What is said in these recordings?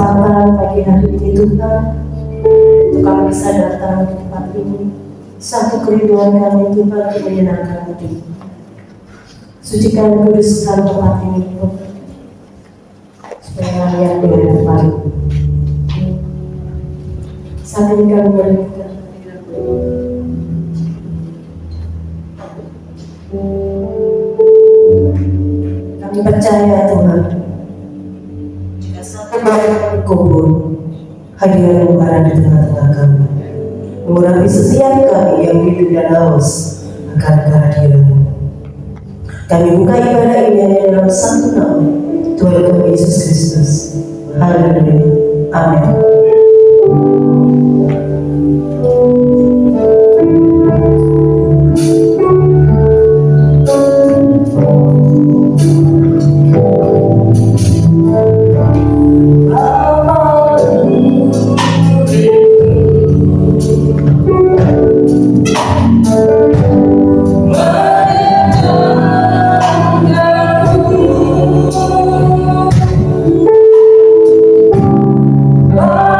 kesempatan pagi hari ini Tuhan, untuk kami bisa datang di tempat ini. Satu kerinduan kami Tuhan untuk menyenangkan hati. Sucikan kuduskan tempat ini Tuhan, supaya layak dengan tempat ini. Saat ini kami berikan kami percaya Tuhan, jika satu kali berkumpul, hadirat ada di tengah-tengah kami, mengurangi setiap kami yang rindu dan haus akan kehadiran-Mu. Kami buka ibadah ini hanya dalam satu nama, Tuhan kami Yesus Kristus. Haleluya. Amin. Oh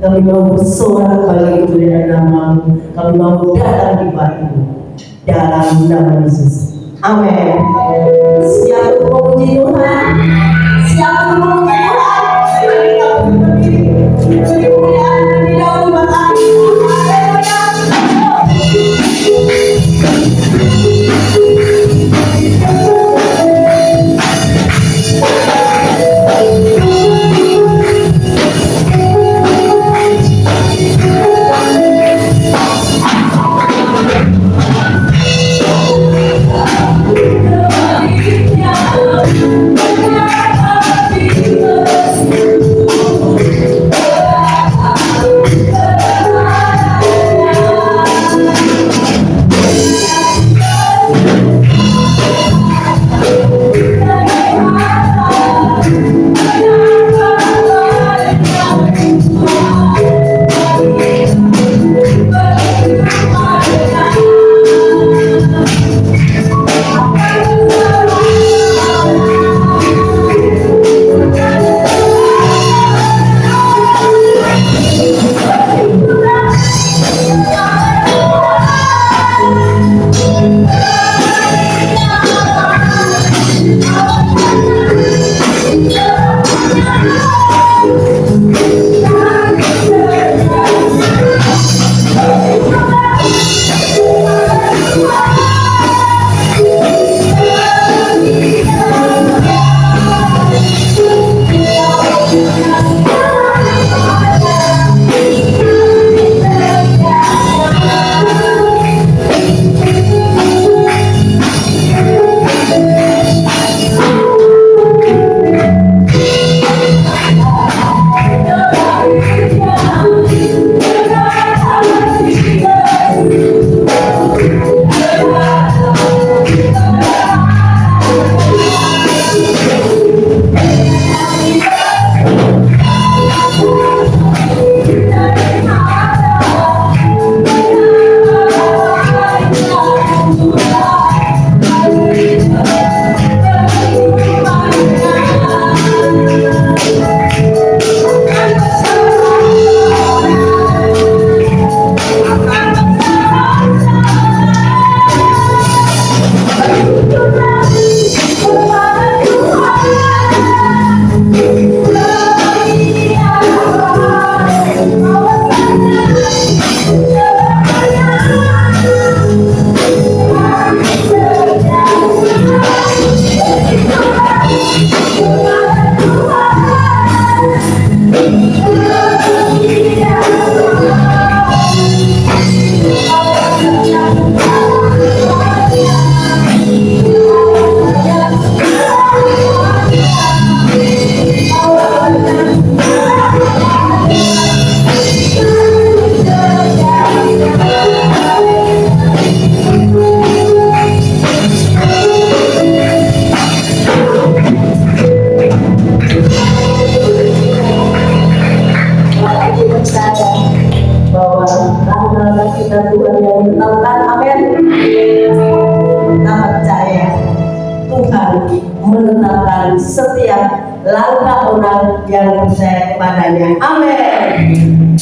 Kami mau bersorak bagi kemuliaan nama-Mu. Kami mau datang di bait-Mu dalam nama Yesus. Amin. Siap untuk memuji Tuhan. Siap untuk memuji Tuhan. Mari kita berdiri. Kemuliaan di dalam Tuhan. menetapkan setiap langkah orang yang percaya kepadanya. Amin.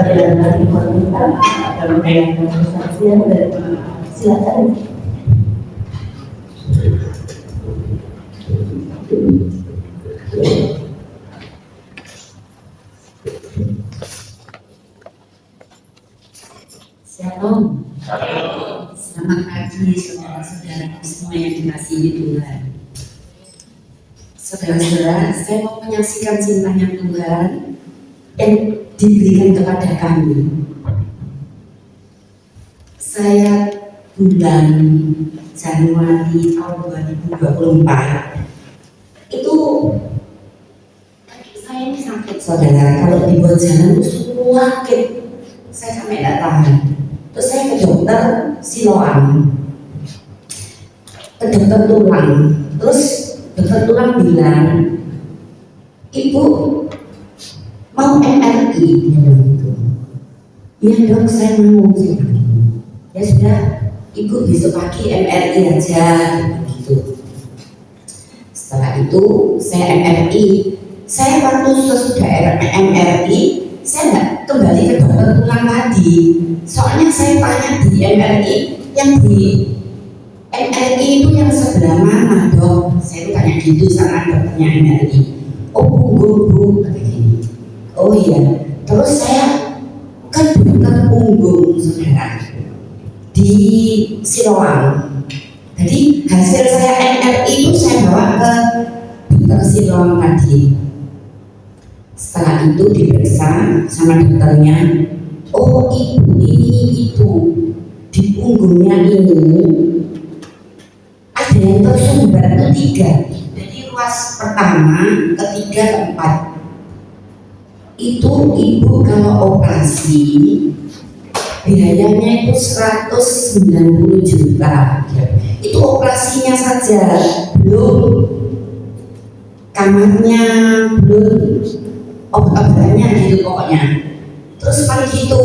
yang tadi komentar kalau yang kesaksian dari silakan. Shalom. Selamat pagi saudara-saudara semua yang dikasihi Tuhan. Saudara-saudara, saya mau menyaksikan cintanya Tuhan yang diberikan kepada kami. Saya bulan Januari tahun 2024 itu saya ini sakit saudara, kalau dibuat jalan itu sakit, saya sampai tidak tahan. Terus saya ke dokter Siloam, ke dokter tulang. Terus dokter tulang bilang, ibu mau MRI, dia bilang gitu. Iya dok, saya mau. Ya sudah, ibu besok pagi MRI aja, gitu. Setelah itu saya MRI. Saya waktu sesudah MRI, saya nggak kembali ke dokter tulang tadi. Soalnya saya tanya di MRI, yang di MRI itu yang sebelah mana dok? Saya tanya gitu sama dokternya MRI. Oh punggung bu, kata gini. Oh iya. Terus saya ke dokter punggung saudara di Siloam. Jadi hasil saya MRI itu saya bawa ke dokter Siloam tadi. Setelah itu diperiksa sama dokternya. Oh ibu ini itu di punggungnya ini ada yang tersumbat itu 3. Jadi ruas pertama, ketiga, keempat. Itu ibu kalau operasi biayanya itu 190 juta. Itu operasinya saja, belum kamarnya, belum obat-obatannya gitu pokoknya. Terus pagi itu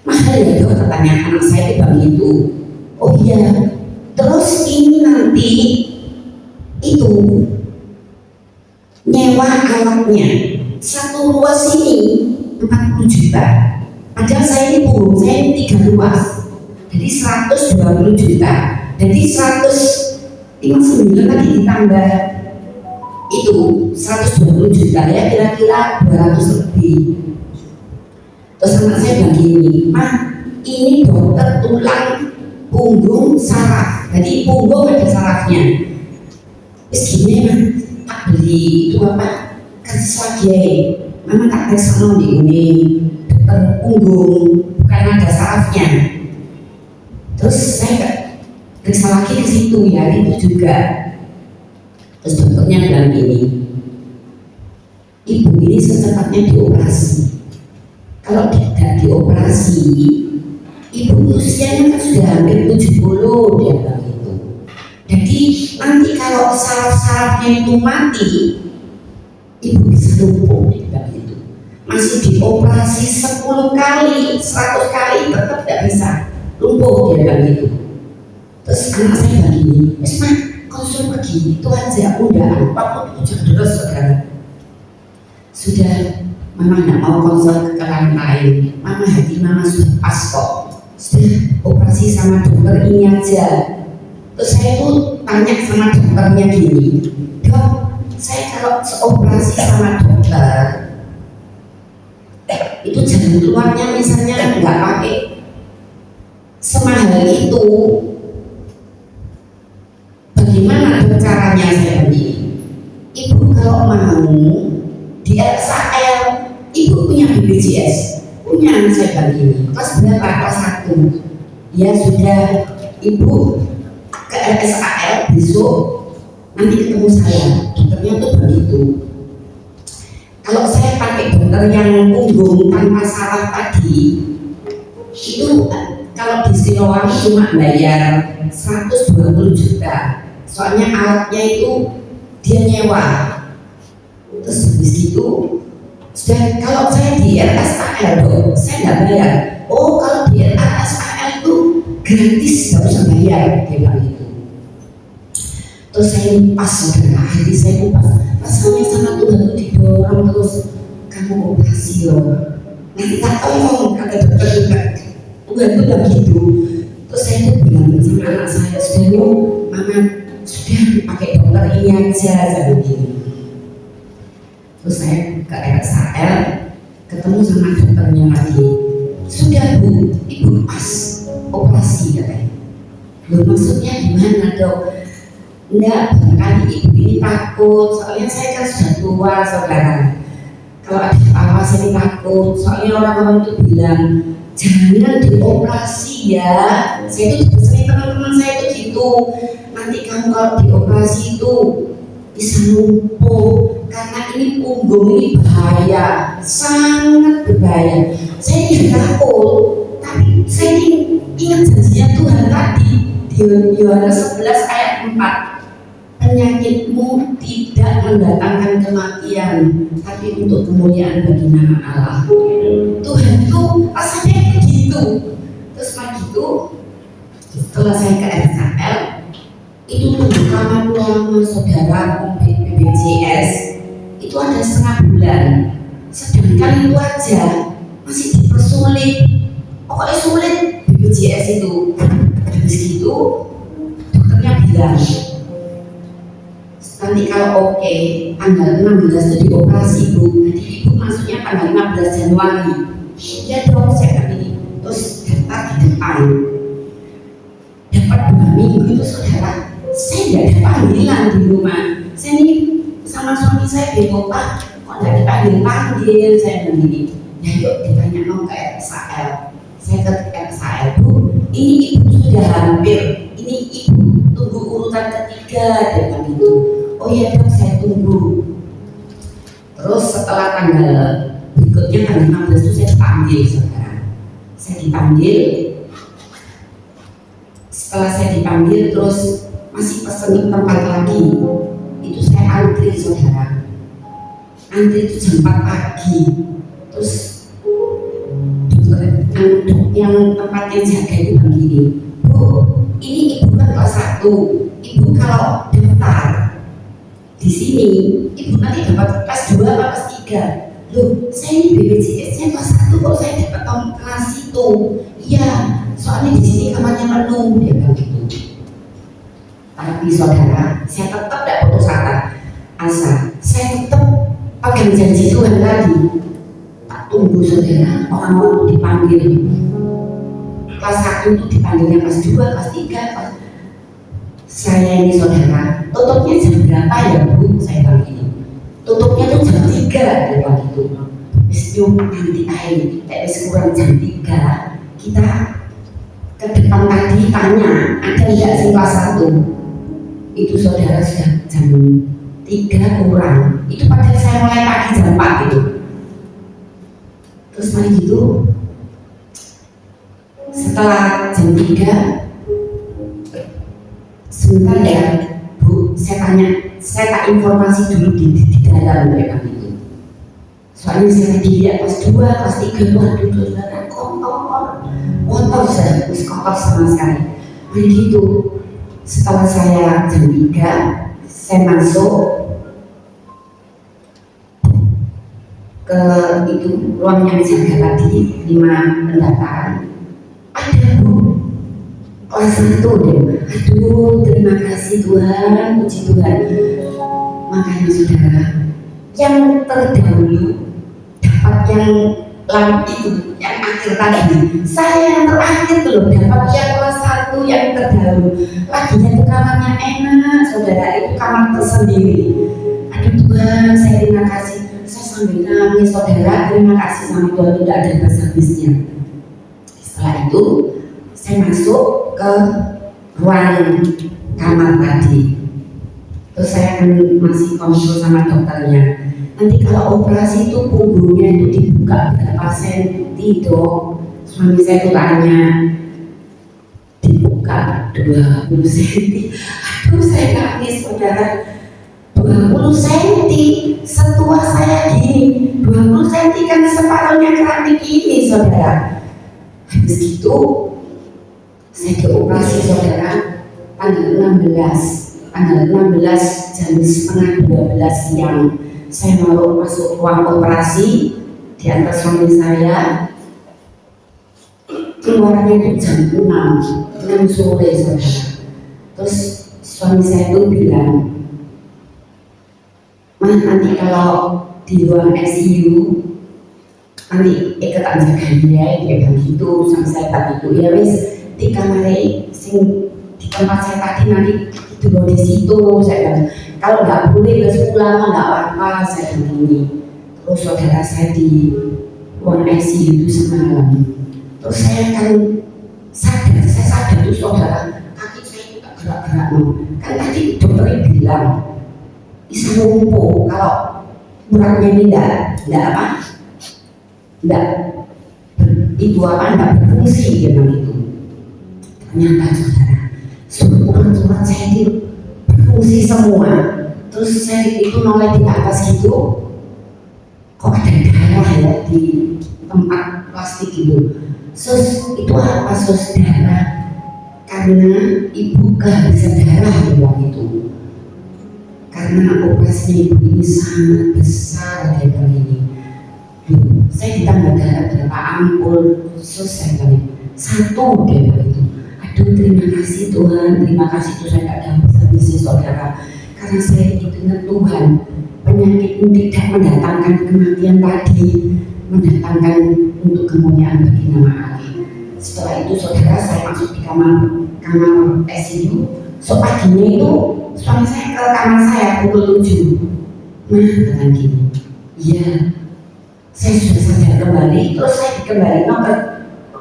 mahal ya dok, katanya anak saya bilang gitu. Oh iya. Terus ini nanti itu nyewa alatnya satu ruas ini 40 juta. Padahal saya ini punggung saya ini 3 ruas, jadi 120 juta. Jadi 159 lagi ditambah itu 120 juta ya, kira-kira 200 lebih. Terus anak saya bilang gini, mah ini dokter tulang punggung saraf, jadi punggung ada sarafnya. Terus gini mah tak beli itu apa kerja lagi, mama tak periksa di ini dokter punggung bukan ada sarafnya. Terus saya periksa lagi ke situ ya, itu juga. Terus dokternya bilang gini, ibu ini secepatnya dioperasi. Kalau tidak dioperasi, ibu usianya kan sudah hampir 70, dia bilang gitu. Jadi nanti kalau saraf-sarafnya itu mati, ibu bisa lumpuh, dia bilang gitu. Masih dioperasi 10 kali, 100 kali tetap tidak bisa lumpuh, dia bilang gitu. Terus anak saya bilang gini, Esma, konsul pergi itu aja udah 47 terus saudara. Sudah mama nggak mau konsul ke lain, mama hati mama sudah pas kok, sudah operasi sama dokter ini aja. Terus saya tuh tanya sama dokternya gini, dok, saya kalau operasi sama dokter itu jalan keluarnya misalnya nggak pakai semahal itu, bagaimana dok caranya? Saya begini, ibu kalau mau di RSAL, ibu punya BPJS, punya. Saya begini, kelas berapa? Kelas 1. Ya sudah, ibu ke RSAL besok, nanti ketemu saya, dokternya tuh begitu. Kalau saya pakai dokter yang punggung tanpa saraf tadi, itu kalau di Siloam cuma bayar 120 juta. Soalnya alatnya itu dia nyewa. Terus habis itu, kalau saya di RSAL dok, saya nggak bayar. Oh kalau di RSAL itu gratis, nggak usah bayar, dia bilang gitu. Terus saya pas saudara, hati saya pas, rasanya sama Tuhan itu didorong terus. Kamu kamu operasi loh, nanti tak tolong kata dokter juga. Bukan itu udah gitu. Terus saya tuh bilang sama anak saya, sudah yuk mama, sudah pakai dokter ini aja, saya begini. Terus saya ke RSAL, ketemu sama dokternya lagi. Sudah bu, ibu pas operasi katanya. Loh maksudnya gimana dok? Enggak, barangkali ibu ini takut, soalnya saya kan sudah tua saudara. Kalau ada apa-apa saya takut, soalnya orang-orang itu bilang jangan dioperasi ya. Saya itu sering teman-teman saya itu gitu. Nanti kamu kalau dioperasi itu bisa lumpuh karena ini punggung ini bahaya, sangat berbahaya. Saya tidak takut, tapi saya ingat janjinya Tuhan tadi di Yohanes 11 ayat 4. Penyakitmu tidak mendatangkan kematian, tapi untuk kemuliaan bagi nama Allah. Tuhan itu rasanya begitu. Terus lagi itu, setelah saya ke RSAL, itu kamar lama saudara BPJS itu ada setengah bulan. Sedangkan itu aja masih dipersulit. Pokoknya sulit BPJS itu. Habis itu dokternya bilang, nanti kalau oke, tanggal 16 itu dioperasi bu. Jadi ibu masuknya tanggal 15 Januari. Ya dong, saya kan ini. Terus daftar di depan. Dapat 2 minggu itu saudara, saya tidak ada panggilan di rumah. Saya ini sama suami saya di kota, kok tidak dipanggil-panggil. Saya bilang gini, ya yuk ditanya dong ke RSAL. Saya ke RSAL, bu, ini ibu sudah hampir. Ini ibu tunggu urutan ketiga, dia bilang gitu. Oh iya dok, saya tunggu. Terus setelah tanggal berikutnya tanggal 16 itu saya dipanggil saudara. Saya dipanggil. Setelah saya dipanggil terus masih pesen tempat lagi. Itu saya antri saudara. Antri itu jam 4 pagi. Terus dokter yang tempat yang jaga itu bilang gini, bu, ini ibu kan kelas 1. Ibu kalau daftar di sini, ibu nanti dapat kelas 2 atau kelas 3. Loh, saya ini BPJS-nya kelas 1 kok saya dapat kelas itu. Iya, soalnya di sini kamarnya penuh, dia bilang gitu. Tapi saudara, saya tetap tidak putus asa. Saya tetap pegang janji Tuhan tadi. Tak tunggu saudara, orang-orang itu dipanggil. Kelas 1 itu dipanggilnya kelas 2, kelas 3, kelas... Saya ini saudara, tutupnya jam berapa ya bu? Saya bilang gini, tutupnya tuh jam 3, dia bilang gitu. Yuk nanti air, tapi kurang jam 3 kita ke depan tadi tanya, ada tidak sih kelas 1? Itu saudara sudah jam 3 kurang. Itu padahal saya mulai pagi jam 4 gitu. Terus mari gitu, setelah jam 3 sebentar ya bu, saya tanya, saya tak informasi dulu di dalam mereka itu. Soalnya saya tadi lihat kelas 2, kelas 3, waduh saudara kotor saya, kotor sama sekali. Jadi gitu, setelah saya jam 3, saya masuk ke itu ruang yang jaga tadi, 5 pendaftaran. Ada bu, kelas 1 deh. Aduh, terima kasih Tuhan, puji Tuhan. Makanya saudara, yang terdahulu dapat yang lampu itu, yang akhir tadi. Saya yang terakhir belum dapat yang kelas 1 yang terdahulu. Laginya itu kamarnya enak, saudara, itu kamar tersendiri. Aduh Tuhan, saya terima kasih. Saya sambil nangis, saudara, terima kasih sama Tuhan, tidak ada bahasa habisnya. Setelah itu saya masuk ke ruang kamar tadi. Terus saya akan masih konsul sama dokternya. Nanti kalau operasi itu punggungnya itu dibuka berapa senti dok? Suami saya itu tanya. Dibuka 20 senti. Aduh saya nangis saudara. 20 senti, setua saya gini. 20 senti kan separuhnya keramik ini saudara. Habis itu saya dioperasi saudara tanggal 16 jam setengah 12 siang. Saya mau masuk ruang operasi, diantar suami saya. Keluarnya itu jam 6 sore saudara. Terus suami saya itu bilang, "Mah, nanti kalau di ruang ICU nanti iketan jaga dia," dia bilang gitu. Sama saya tak gitu, ya wis di kamar sing di tempat saya tadi nanti tidur di situ. Saya bilang, kalau nggak boleh besok pulang nggak apa-apa, saya bilang ini. Terus saudara saya di ruang ICU itu semalam. Terus saya kan sadar, saya sadar tuh saudara, kaki saya itu tak gerak-gerak. Kan tadi dokternya bilang bisa lumpuh kalau uratnya ini enggak itu enggak berfungsi dengan itu. Ternyata saudara, surat saya itu berfungsi semua. Terus saya itu noleh di atas gitu, kok ada darah ya di tempat plastik gitu. Sus, itu apa sus? Darah, karena ibu kehabisan darah, bilang itu. Karena operasinya ibu ini sangat besar, dia bilang ini. Saya ditambah darah berapa ampul, sus, saya bilang 1, dia bilang itu. Aduh, terima kasih Tuhan, terima kasih Tuhan, saya tidak dapat habis saudara. Karena saya itu ingat Tuhan, penyakit tidak mendatangkan kematian tadi, mendatangkan untuk kemuliaan bagi nama Allah. Setelah itu saudara, saya masuk di kamar ICU. So paginya itu suami saya ke kamar saya pukul 7. Nah, dengan gini, iya, saya sudah sadar kembali. Terus saya dikembalikan ke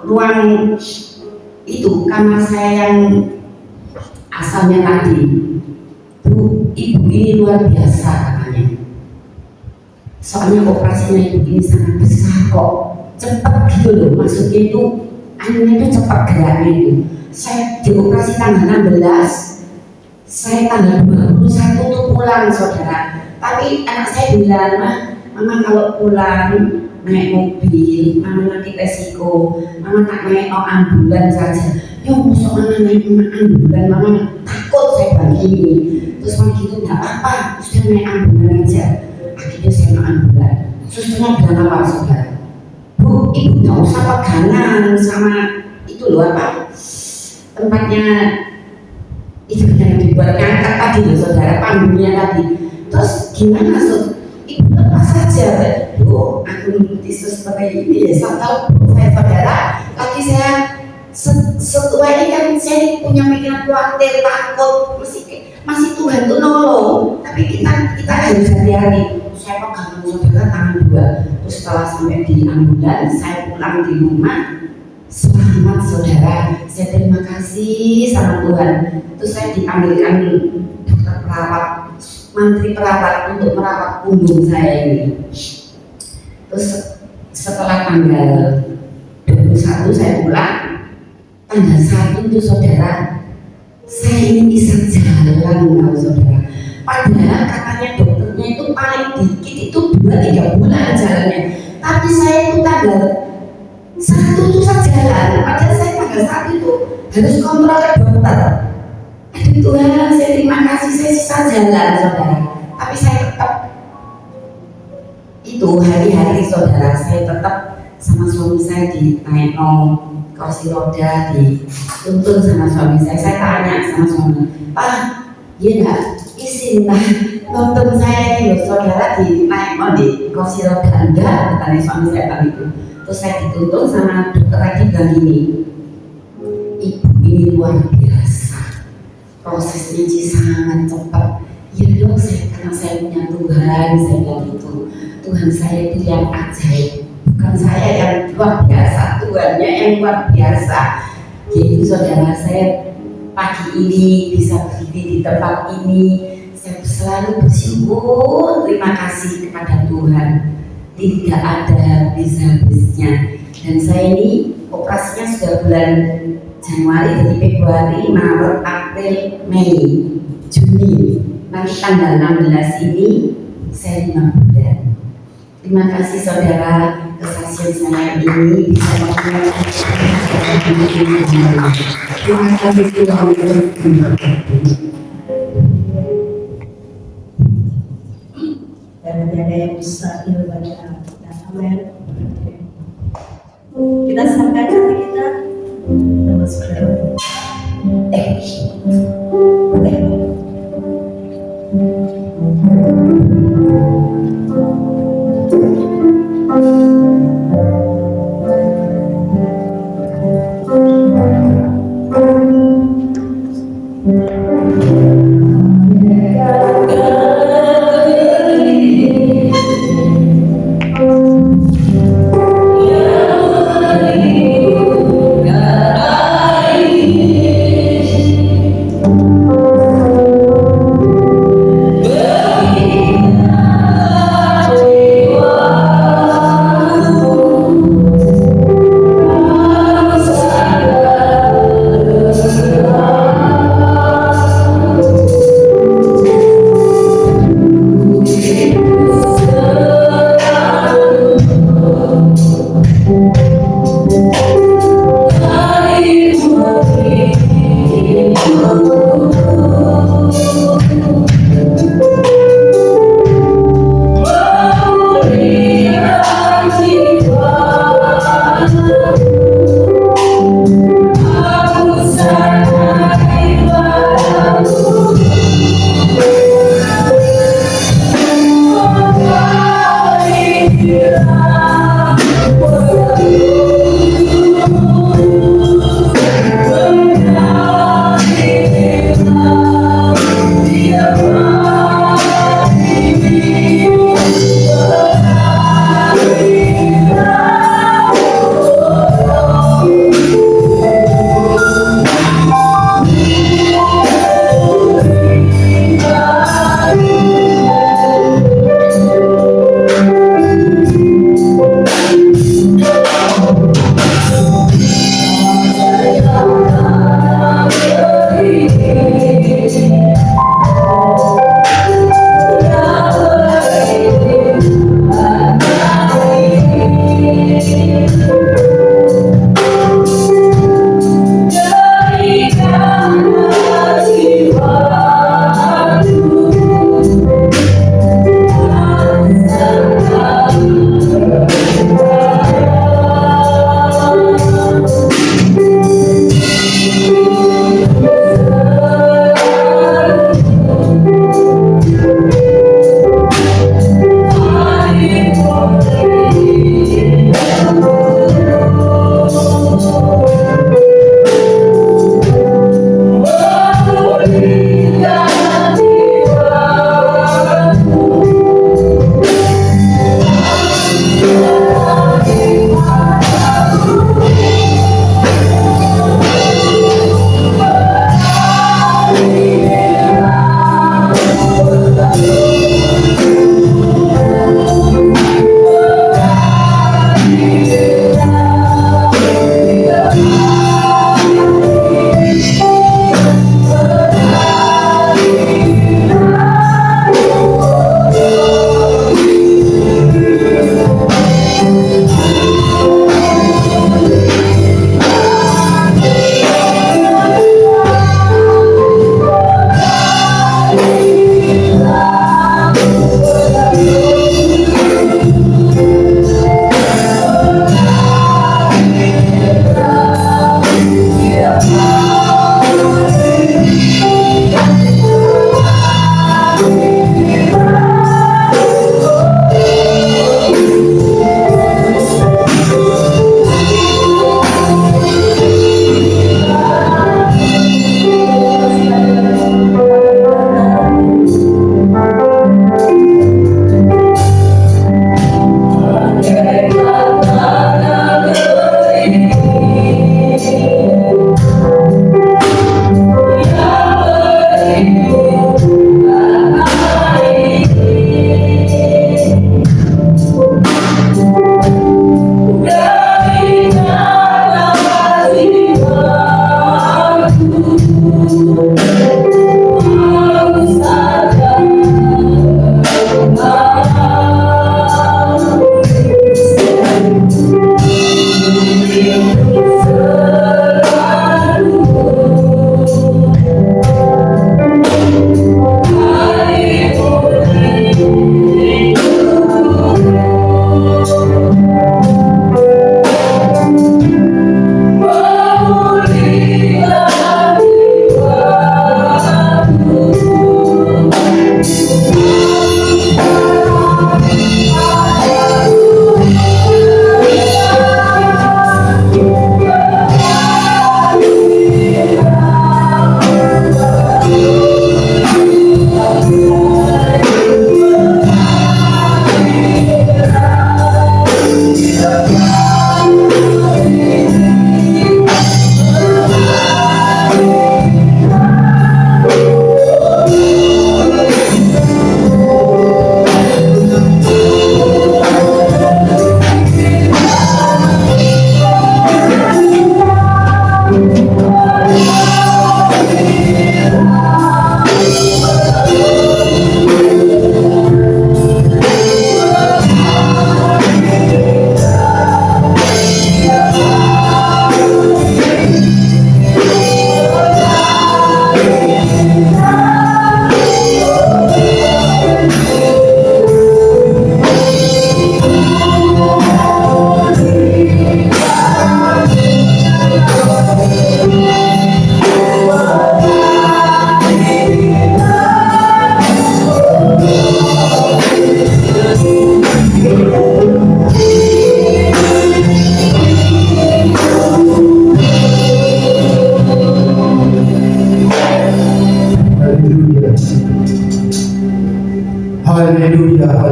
ruang itu, kamar saya yang asalnya tadi. Bu, ibu ini luar biasa katanya. Soalnya operasinya ibu ini sangat besar kok, cepat gitu loh, maksudnya itu anaknya itu cepat geraknya itu. Saya dioperasi tanggal 16, saya tanggal 21 tuh pulang saudara. Tapi anak saya bilang, mama kalau pulang naik mobil, mama nanti resiko, mama tak naik ambulan saja. Yo, masuk mama naik ambulan, mama takut, saya bilang gini. Terus mama gitu, nggak apa-apa, sudah naik ambulan aja. Akhirnya saya naik ambulan. Susternya bilang apa saudara? Bu, ibu nggak usah pegangan sama itu loh apa tempatnya itu yang dibuat ngangkat tadi loh saudara, panggungnya tadi. Terus gimana ibu lepas saja. Bu, aku mengikuti seperti ini ya, saya tahu saya saudara, lagi saya setua ini kan saya punya pikiran khawatir, takut, masih Tuhan tuh nolong, tapi kita harus hati-hati. Saya pegang saudara tangan 2. Terus setelah sampai di ambulan, saya pulang di rumah. Selamat saudara, saya terima kasih sama Tuhan. Terus saya dipanggilkan dokter perawat, mantri perawat untuk merawat punggung saya ini. Terus setelah tanggal 21 saya pulang, tanggal 1 itu saudara, saya ini bisa jalan saudara. Padahal katanya dokternya itu paling dikit itu 2-3 bulan jalannya. Tapi saya itu tanggal 1 itu saya jalan. Padahal saya tanggal 1 itu harus kontrol ke dokter. Aduh Tuhan, saya terima kasih, saya bisa jalan saudara. Tapi saya tetap itu hari-hari saudara, saya tetap sama suami saya dinaik kursi roda, dituntun sama suami saya. Saya tanya sama suami, Pak, iya enggak izin lah nonton saya ini loh saudara dinaik di kursi roda? Enggak, katanya suami saya tadi itu. Terus saya dituntun sama dokter lagi bilang gini, ibu ini luar biasa, prosesnya sangat cepat. Ya dong, karena saya punya Tuhan, saya bilang gitu. Tuhan saya itu yang ajaib, bukan saya yang luar biasa, Tuhannya yang luar biasa. Yaitu saudara, saya pagi ini bisa berdiri di tempat ini, saya selalu bersyukur, terima kasih kepada Tuhan, tidak ada habis-habisnya. Dan saya ini operasinya sudah bulan Januari, jadi Februari, Maret, April, Mei, Juni. Nanti tanggal 16 ini saya 5 bulan. Terima kasih saudara, kesaksian saya ini bisa membuat terima kasih Tuhan. dan tidak ada yang mustahil bagi Allah. Amin. Kita samakan hati kita. Kita masuk ke dalam.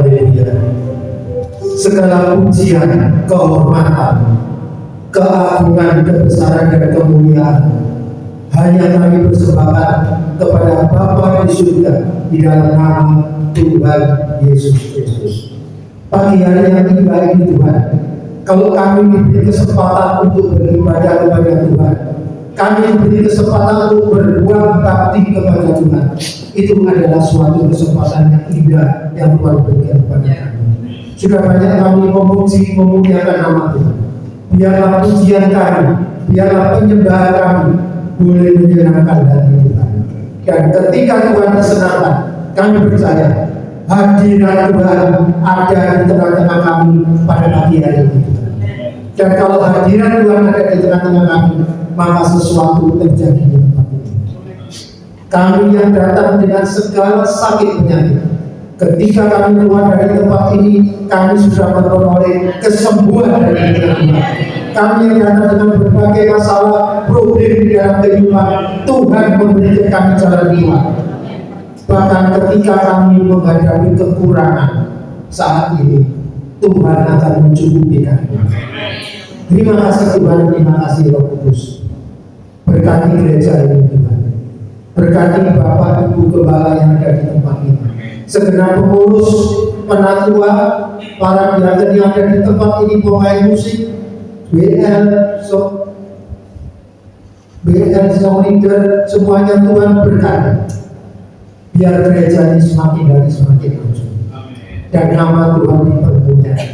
Haleluya. Segala pujian, kehormatan, keagungan, kebesaran dan kemuliaan hanya kami persembahkan kepada Bapa di surga di dalam nama Tuhan Yesus Kristus. Pagi hari yang indah ini Tuhan, kalau kami diberi kesempatan untuk beribadah kepada Tuhan, kami diberi kesempatan untuk berbuat bakti kepada Tuhan, itu adalah suatu kesempatan yang indah yang Tuhan berikan kepada kami. Sudah banyak kami memuji, memuliakan nama Tuhan. Biarlah pujian kami, biarlah penyembahan kami boleh menyenangkan hati Tuhan. Dan ketika Tuhan tersenangkan, kami percaya hadirat Tuhan ada di tengah-tengah kami pada pagi hari ini. Dan kalau hadirat Tuhan ada di tengah-tengah kami, maka sesuatu terjadi di tempat ini. Kami yang datang dengan segala sakit penyakit, ketika kami keluar dari tempat ini, kami sudah memperoleh kesembuhan dari Tuhan. Kami yang datang dengan berbagai masalah, problem di dalam kehidupan, Tuhan memberikan kami jalan keluar. Bahkan ketika kami menghadapi kekurangan saat ini, Tuhan akan mencukupi kami. Terima kasih Tuhan, terima kasih Roh Kudus. Berkati gereja ini Tuhan. Berkati Bapak Ibu Gembala yang ada di tempat ini. Segenap pengurus, penatua, para diaken yang ada di tempat ini, pemain musik, BL, song leader, semuanya Tuhan berkati. Biar gereja ini semakin hari semakin maju. Dan nama Tuhan dipermuliakan.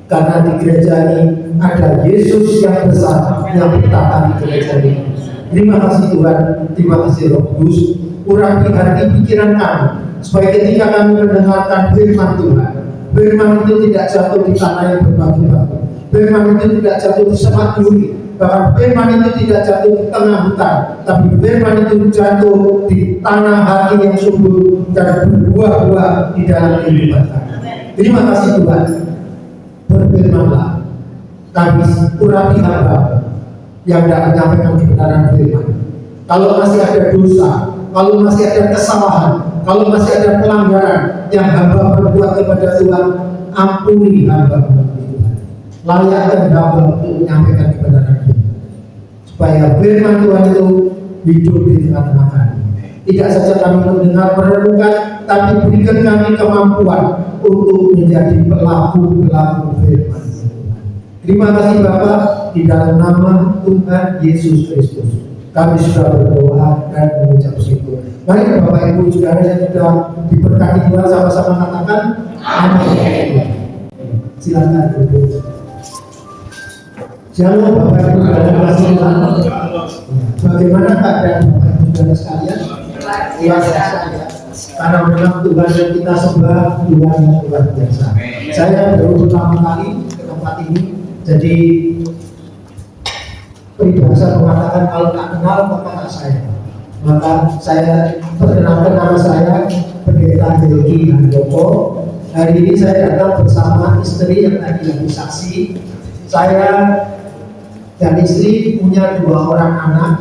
Karena di gereja ini ada Yesus yang besar yang bertata di gereja ini. Terima kasih Tuhan, terima kasih Roh Kudus. Urapi hati pikiran kami, supaya ketika kami mendengarkan firman Tuhan, firman itu tidak jatuh di tanah yang berbatu-batu, firman itu tidak jatuh di semak duri, bahkan firman itu tidak jatuh di tengah hutan, tapi firman itu jatuh di tanah hati yang subur dan berbuah-buah di dalam kehidupan kami. Terima kasih Tuhan. Berfirmanlah, kami urapi hamba yang tidak menyampaikan kebenaran firman. Kalau masih ada dosa, kalau masih ada kesalahan, kalau masih ada pelanggaran yang hamba berbuat kepada Tuhan, ampuni hamba Tuhan. Layakkan hamba untuk menyampaikan kebenaran firman, supaya firman Tuhan itu hidup di tengah-tengah kami. Tidak saja kami mendengar merenungkan, tapi berikan kami kemampuan untuk menjadi pelaku-pelaku firman. Terima kasih Bapak, di dalam nama Tuhan Yesus Kristus kami sudah berdoa dan mengucap syukur. Mari Bapak Ibu Saudara yang sudah diberkati Tuhan sama-sama katakan amin. Silakan duduk. Jangan Bapak Ibu Saudara kasih Tuhan. Bagaimana keadaan Bapak Ibu Saudara sekalian? Luar biasa ya. Karena memang Tuhan yang kita sembah Tuhan yang luar biasa. Saya baru pertama kali ke tempat ini, jadi peribahasa mengatakan kalau tak kenal maka tak sayang. Maka saya perkenalkan nama saya Pendeta Helgi Handoko. Hari ini saya datang bersama istri yang tadi lagi saksi. Saya dan istri punya 2 orang anak,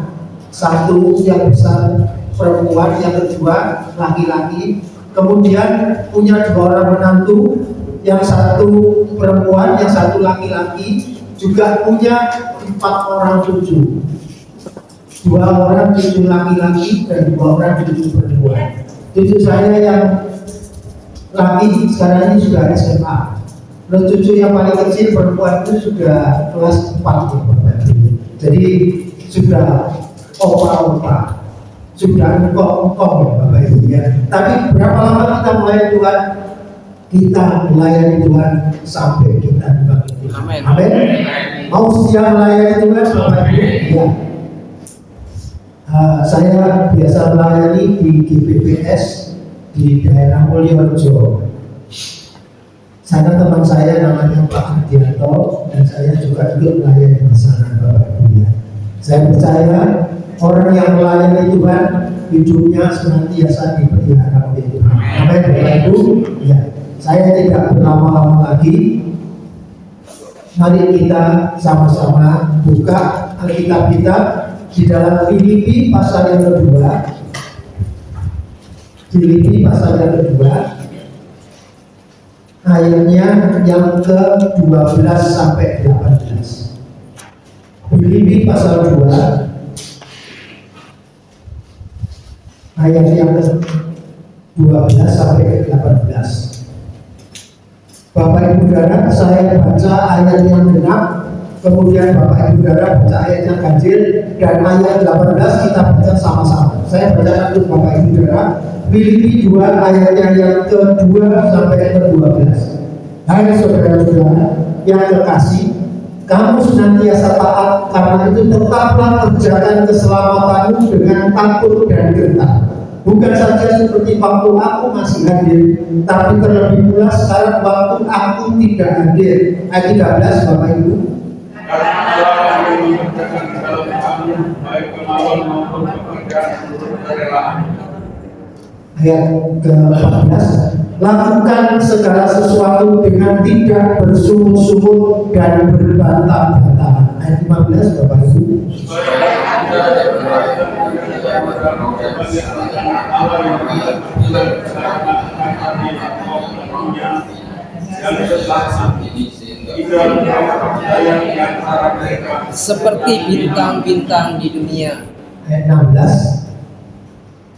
satu yang besar perempuan, yang kedua laki-laki. Kemudian punya 2 orang menantu, yang satu perempuan, yang satu laki-laki. Juga punya 4 orang cucu, 2 orang cucu laki-laki dan 2 orang cucu perempuan. Cucu saya yang laki sekarang ini sudah SMA. Terus cucu yang paling kecil perempuan itu sudah kelas 4 ya. Jadi sudah opa-opa, sudah engkong-engkong ya Bapak Ibu ya. Tapi berapa lama kita melayani Tuhan? Kita melayani Tuhan sampai kita dibangkitkan. Amin. Amin. Mau setia melayani Tuhan Bapak Ibu? Ya. Saya biasa melayani di GPPS di daerah Mulyorejo. Sana teman saya namanya Pak Ardianto dan saya juga ikut melayani di sana Bapak Ibu ya. Saya percaya orang yang melayani Tuhan hidupnya senantiasa dipelihara oleh Tuhan. Amin Bapak Ibu. Ya. Saya tidak berlama-lama lagi. Mari kita sama-sama buka Alkitab kita di dalam Filipi pasal yang kedua. Filipi pasal yang kedua. ayatnya yang ke-12 sampai 18. Filipi pasal 2 ayat yang ke-12 sampai ke-18. Bapak Ibu Saudara, saya baca ayat yang genap, kemudian Bapak Ibu Saudara baca ayat yang ganjil, dan ayat 18 kita baca sama-sama. Saya baca untuk Bapak Ibu Saudara. Filipi 2 ayatnya yang ke-2 sampai ke-12. Hai saudara-saudara yang kekasih, kamu senantiasa taat, karena itu tetaplah kerjakan keselamatanmu dengan takut dan gentar. Bukan saja seperti waktu aku masih hadir, tapi terlebih pula sekarang waktu aku tidak hadir. Ayat 13 Bapak Ibu. Ayat ke-14, lakukan segala sesuatu dengan tidak bersungut-sungut dan berbantah-bantahan. Ayat 15 Bapak Ibu. seperti bintang-bintang di dunia. Ayat 16,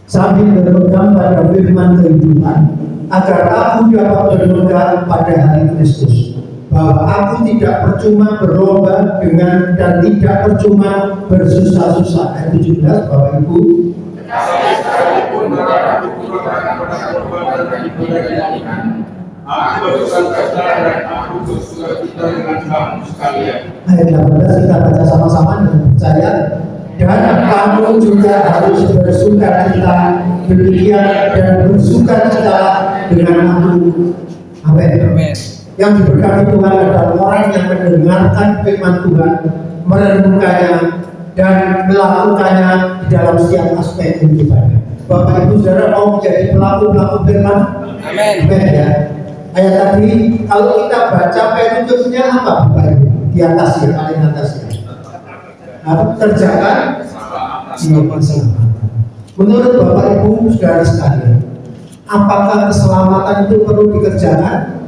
sambil berpegang pada firman kehidupan, agar aku dapat berpegang pada hari Kristus, bahwa aku tidak percuma berlomba dengan dan tidak percuma bersusah-susah. Ayat 17 Bapak Ibu. Ayat 18 kita baca sama-sama dengan percaya. Dan kamu juga harus bersukacita demikian dan bersukacita dengan aku. Amin. Amin. Yang diberkati Tuhan adalah orang yang mendengarkan firman Tuhan, merenungkannya dan melakukannya di dalam setiap aspek kehidupannya. Bapak Ibu Saudara mau menjadi pelaku firman? Amin. Amin ya. Ayat tadi kalau kita baca petunjuknya apa Bapak Ibu? Di atas ya, paling atas ya. Kerjakan keselamatan. Menurut Bapak Ibu Saudara sekalian, apakah keselamatan itu perlu dikerjakan?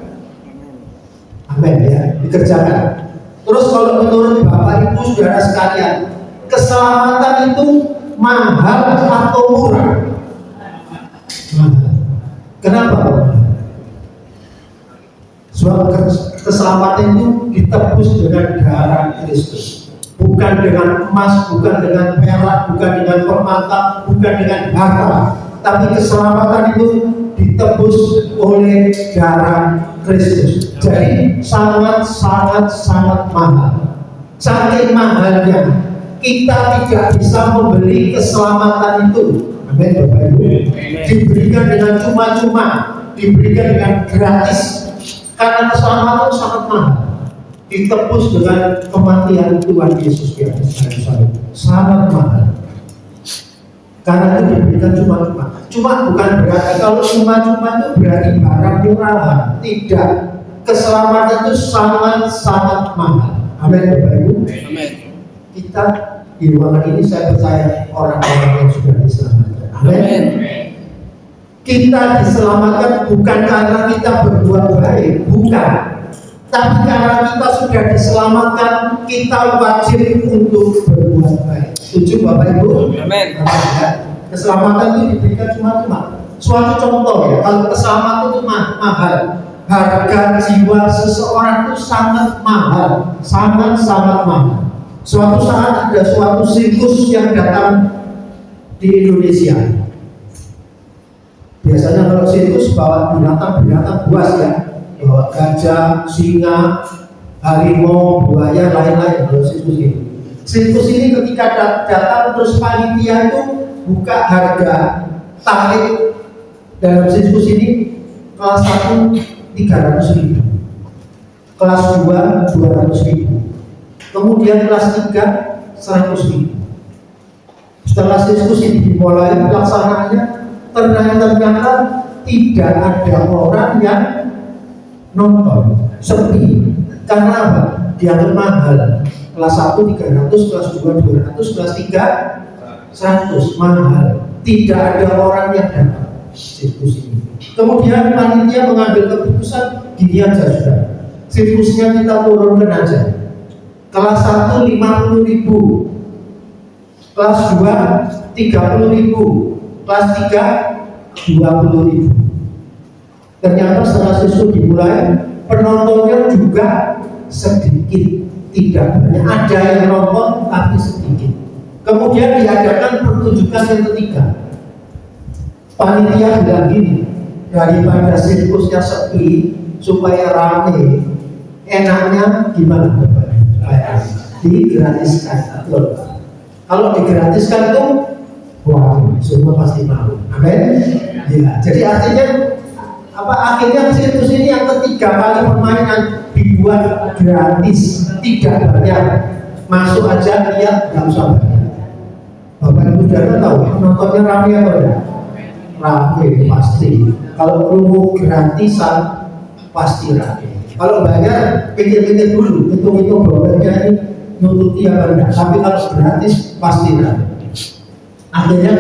Amin ya, dikerjakan. Terus kalau menurut Bapak Ibu Saudara sekalian, keselamatan itu mahal atau murah? Mahal. Kenapa? Sebab keselamatan itu ditebus dengan darah Kristus, bukan dengan emas, bukan dengan perak, bukan dengan permata, bukan dengan harta, tapi keselamatan itu ditebus oleh darah Kristus. Jadi sangat mahal. Saking mahalnya kita tidak bisa membeli keselamatan itu. Amin Bapak Ibu. Diberikan dengan cuma-cuma, diberikan dengan gratis. Karena keselamatan sangat mahal, ditebus dengan kematian Tuhan Yesus di atas kayu salib. Sangat mahal. Karena itu diberikan cuma-cuma. Cuma bukan berarti kalau cuma-cuma itu berarti barang murahan. Tidak. Keselamatan itu sangat mahal. Amin Bapak Ibu. Amin. Kita di ruangan ini saya percaya orang-orang yang sudah diselamatkan. Amin. Kita diselamatkan bukan karena kita berbuat baik, bukan. Tapi karena kita sudah diselamatkan, kita wajib untuk berbuat baik. Setuju Bapak Ibu? Amin. Keselamatan itu diberikan cuma-cuma. Suatu contoh ya, kalau keselamatan itu mahal, harga jiwa seseorang itu sangat mahal, sangat mahal. Suatu saat ada suatu sirkus yang datang di Indonesia. Biasanya kalau sirkus bawa binatang buas ya, bawa gajah, singa, harimau, buaya, lain-lain. Kalau sirkus ini, ketika datang terus panitia itu buka harga tarif dalam sirkus ini. Kelas 1 300.000, kelas 2 200.000, kemudian kelas 3 100.000. Setelah sirkus ini dimulai pelaksanaannya, ternyata tidak ada orang yang nonton, sepi. Karena apa? Dianggap mahal. Kelas 1 300, kelas 2 200, kelas 3 100, mahal. Tidak ada orang yang datang sirkus ini. Kemudian panitia mengambil keputusan gini aja sudah. Sirkusnya kita turunkan aja. Kelas 1 50.000, kelas 2 30.000, kelas 3 20.000. Ternyata setelah siswa dimulai, penontonnya juga sedikit, tidak banyak. Ada yang nonton tapi sedikit. Kemudian diadakan pertunjukan yang ketiga. Panitia bilang gini, daripada sirkusnya sepi supaya rame, enaknya gimana Bapak? Digratiskan. Betul. Kalau digratiskan tuh, wah, semua pasti mau. Amin. Ya, jadi artinya apa? Akhirnya sirkus ini yang ketiga kali permainan dibuat gratis, tidak banyak. Masuk aja lihat, nggak usah bayar. Bapak Ibu sudah tahu nontonnya rame atau enggak? Rame pasti. Kalau perlu gratisan pasti rame. Kalau bayar pikir-pikir dulu, hitung-hitung dompetnya ini nututi apa enggak. Tapi kalau gratis pasti rame. Akhirnya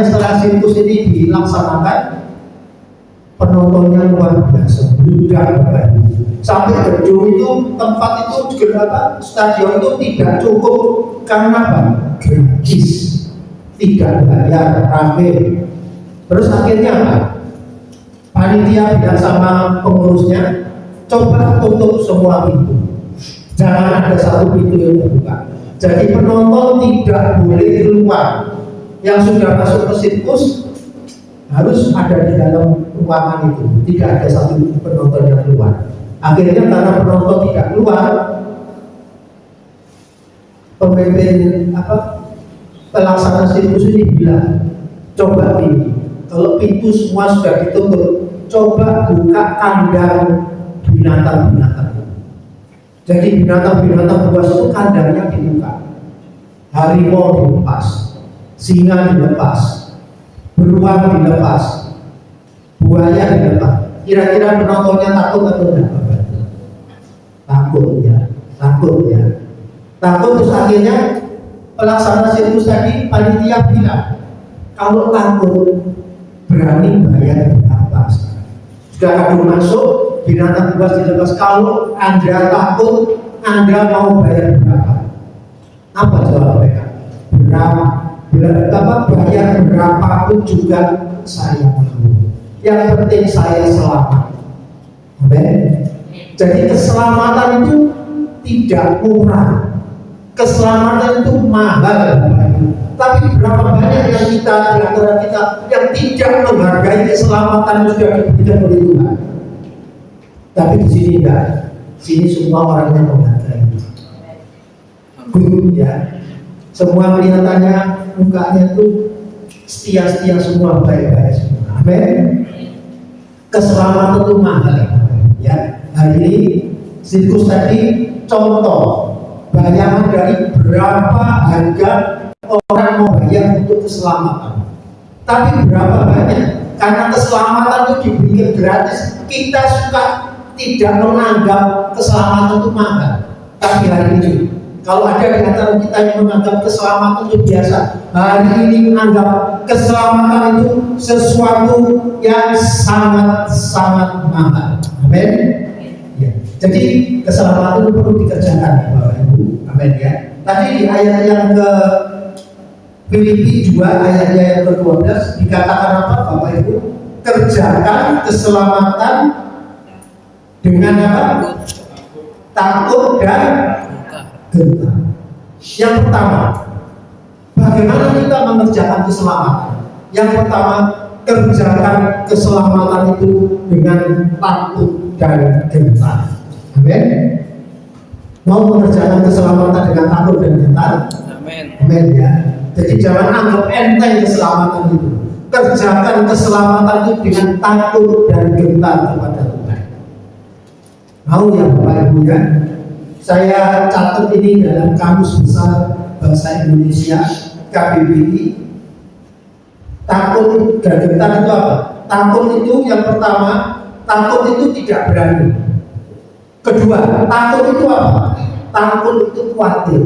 setelah sirkus ini dilaksanakan, penontonnya luar biasa, bludak Bapak Ibu. Sampai gedung itu, tempat itu juga stadion itu tidak cukup karena apa? Gratis, tidak bayar, rame. Terus akhirnya apa? Panitia bilang sama pengurusnya, coba tutup semua pintu, jangan ada satu pintu yang terbuka. Jadi penonton tidak boleh keluar. Yang sudah masuk ke sirkus harus ada di dalam ruangan itu, tidak ada satu penonton yang keluar. Akhirnya karena penonton tidak keluar, pemimpin pelaksana sirkus ini bilang, coba ini, kalau pintu semua sudah ditutup, coba buka kandang binatang-binatang. Jadi binatang-binatang buas itu kandangnya dibuka, harimau dilepas, singa dilepas, beruang dilepas, buaya dilepas. Kira-kira penontonnya takut atau tidak? Takut ya. Terus akhirnya pelaksana sirkus tadi panitia bilang, kalau takut berani bayar berapa? Sudah kadung masuk, binatang buas dilepas. Kalau Anda takut, Anda mau bayar berapa? Apa jawab mereka? Bayar berapapun juga saya mau. Yang penting saya selamat. Amen. Jadi keselamatan itu tidak murah. Keselamatan itu mahal. Tapi berapa banyak yang di antara kita yang tidak menghargai keselamatan yang sudah diberikan oleh Tuhan. Tapi di sini enggak. Sini semua orangnya menghargai. Good ya. Semua kelihatannya mukanya itu setia-setia semua, baik-baik semua. Amin. Keselamatan itu mahal ya. Hari ini sirkus tadi contoh bayangan dari berapa harga orang mau bayar untuk keselamatan. Tapi berapa banyak? Karena keselamatan itu diberikan gratis, kita suka tidak menganggap keselamatan itu mahal. Tapi hari ini kalau ada di antara kita yang menganggap keselamatan itu biasa, hari ini menganggap keselamatan itu sesuatu yang sangat-sangat mahal. Amin. Ya. Jadi keselamatan itu perlu dikerjakan ya Bapak Ibu. Amin ya. Tadi di ayat yang ke Filipi 2 ayatnya yang ke-12 dikatakan apa Bapak Ibu? Kerjakan keselamatan dengan apa? Takut dan gentar. Yang pertama, bagaimana kita mengerjakan keselamatan? Yang pertama, kerjakan keselamatan itu dengan takut dan gentar. Amin. Mau mengerjakan keselamatan dengan takut dan gentar? Amin. Amin ya. Jadi jangan anggap enteng keselamatan itu. Kerjakan keselamatan itu dengan takut dan gentar kepada Tuhan. Mau ya Bapak Ibu ya? Saya catat ini dalam Kamus Besar Bahasa Indonesia KBBI. Takut dan gentar itu apa? Takut itu yang pertama, takut itu tidak berani. Kedua, takut itu apa? Takut itu khawatir.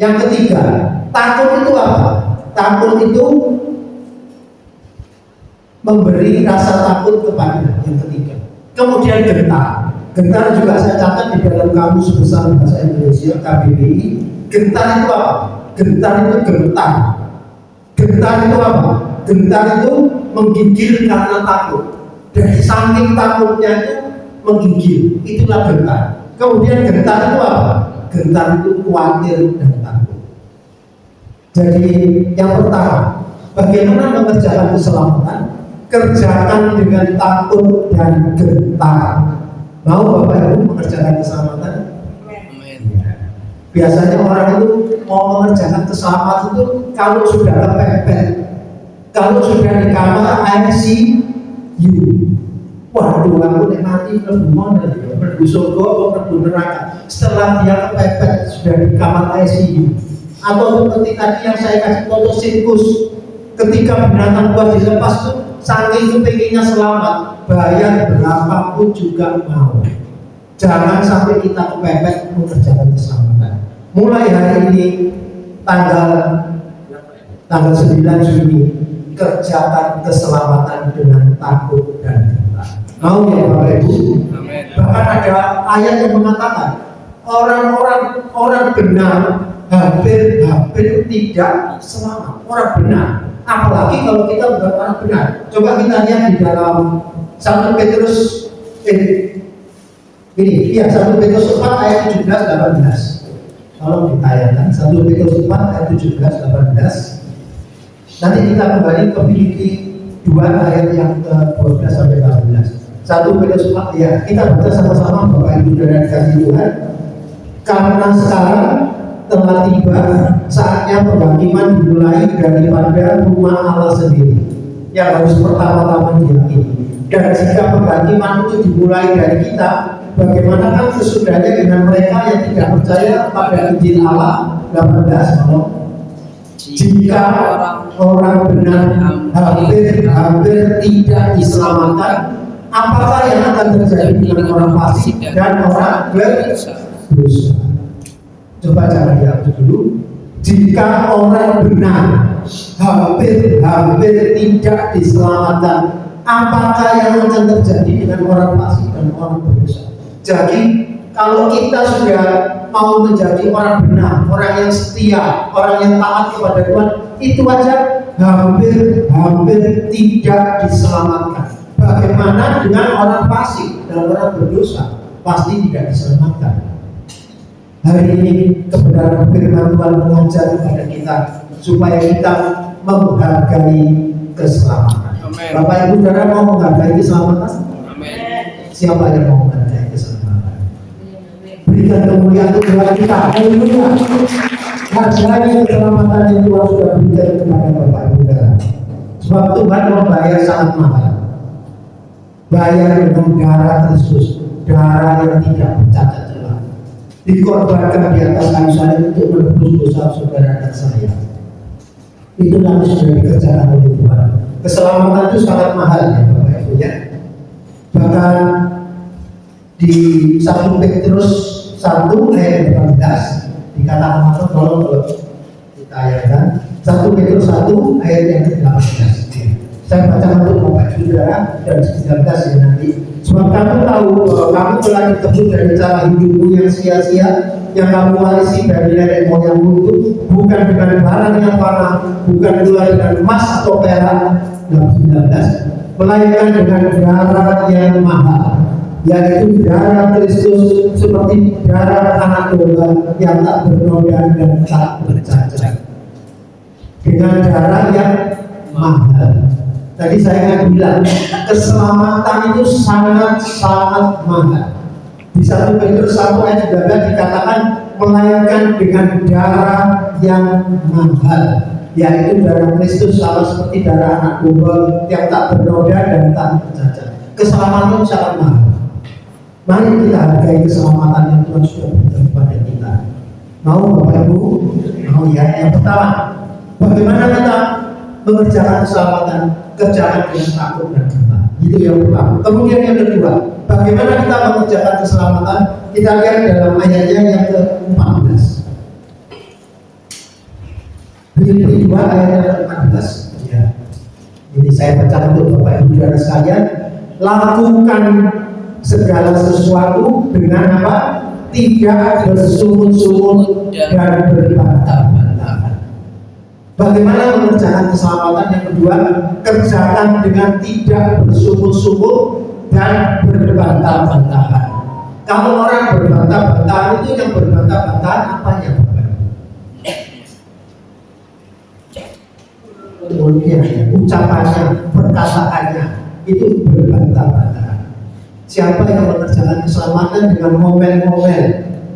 Yang ketiga, takut itu apa? Takut itu memberi rasa takut kepada yang ketiga. Kemudian gentar. Gentar juga saya catat di dalam kamus besar bahasa Indonesia KBBI. Gentar itu apa? Gentar itu gentar. Gentar itu apa? Gentar itu menggigil karena takut. Dari saking takutnya itu menggigil. Itulah gentar. Kemudian gentar itu apa? Gentar itu khawatir dan takut. Jadi yang pertama, bagaimana mengerjakan keselamatan? Kerjakan dengan takut dan gentar. Mau Bapak Ibu mengerjakan keselamatan? Amin. Biasanya orang itu mau mengerjakan keselamatan itu kalau sudah kepepet, kalau sudah di kamar ICU. Waduh, aku mati lebih modal, lebih surga, lebih neraka. Setelah dia kepepet sudah di kamar ICU, atau seperti tadi yang saya kasih contoh sirkus, ketika binatang buat dilepas tuh saking kepinginnya selamat, bayar berapapun juga mau. Jangan sampai kita kepepet mengerjakan keselamatan. Mulai hari ini tanggal 9 Juni, kerjakan keselamatan dengan takut dan gentar. Mau ya Bapak Ibu? Amin. Bahkan ada ayat yang mengatakan orang benar hampir tidak selamat. Orang benar. Apalagi kalau kita bukan orang benar. Coba kita lihat di dalam 1 Petrus 1 Petrus 4 ayat 17-18. Kalau ditayangkan 1 Petrus 4 ayat 17-18. Nanti kita kembali ke Filipi 2 ayat yang ke-12 sampai 14. 1 Petrus 4 ya, kita baca sama-sama Bapak Ibu dan dikasih Tuhan. Karena sekarang telah tiba saatnya pembangkitan dimulai daripada rumah Allah sendiri yang harus pertama-tama diyakini. Dan jika pembangkitan itu dimulai dari kita, bagaimana kan sesudahnya dengan mereka yang tidak percaya pada Injil Allah? 18 jika orang benar hampir tidak diselamatkan, apakah yang akan terjadi dengan orang fasik dan orang berdosa? Coba jangan diambil dulu. Jika orang benar hampir tidak diselamatkan, apakah yang akan terjadi dengan orang fasik dan orang berdosa? Jadi kalau kita sudah mau menjadi orang benar, orang yang setia, orang yang taat kepada Tuhan, itu aja hampir tidak diselamatkan. Bagaimana dengan orang fasik dan orang berdosa? Pasti tidak diselamatkan. Hari ini kebenaran firman Tuhan mengajar kepada kita supaya kita menghargai keselamatan. Amin. Bapak Ibu Saudara mau menghargai keselamatan? Amin. Siapa yang mau menghargai keselamatan? Berikan kemuliaan untuk Tuhan kita. Haleluya. Hargai keselamatan yang Tuhan sudah berikan kepada Bapak Ibu Saudara. Sebab Tuhan membayar sangat mahal. Bayar dengan darah Kristus, darah yang tidak bercacat celah. Dikorbankan di atas kayu salib untuk menebus dosa saudara dan saya. Itu nanti sudah dikerjakan oleh Tuhan. Keselamatan itu sangat mahal ya Bapak Ibu ya. Bahkan di 1 Petrus 1 ayat 18 dikatakan apa? Kalau kita ayatkan 1 Petrus 1 ayat yang ke-18. Saya baca untuk Bapak Ibu Saudara dan 19 ya nanti. Sebab kamu tahu bahwa kamu telah ditebus dari cara hidupmu yang sia-sia, yang kamu warisi dari nenek moyangmu itu, bukan dengan barang yang fana, bukan pula dengan emas atau perak, 19, melainkan dengan darah yang mahal, yaitu darah Kristus, seperti darah anak domba yang tak bernoda dan tak bercacat. Dengan darah yang mahal. Tadi saya akan bilang keselamatan itu sangat mahal. Di 1 Petrus 1 ayat 13 dikatakan melainkan dengan darah yang mahal, yaitu darah Kristus, sama seperti darah anak domba yang tak bernoda dan tak bercacat. Keselamatan itu sangat mahal. Mari kita hargai keselamatan yang Tuhan sudah berikan kepada kita. Mau Bapak Ibu? Mau ya? Yang pertama, bagaimana kita mengerjakan keselamatan? Kerjakan dengan takut dan gentar. Itu yang pertama. Kemudian yang kedua, bagaimana kita mengerjakan keselamatan? Kita lihat dalam ayatnya yang ke-14. Filipi 2 ayat yang ke-14. Ya. Ini saya baca untuk Bapak Ibu Saudara sekalian. Lakukan segala sesuatu dengan apa? Tidak bersungut-sungut dan berbantah-bantahan. Bagaimana mengerjakan keselamatan? Yang kedua, kerjakan dengan tidak bersungut-sungut dan berbantah-bantahan. Kalau orang berbantah-bantahan itu, yang berbantah-bantahan apanya, Bapak? Mulutnya, ucapannya, perkataannya itu berbantah-bantahan. Siapa yang mengerjakan keselamatan dengan ngomel-ngomel,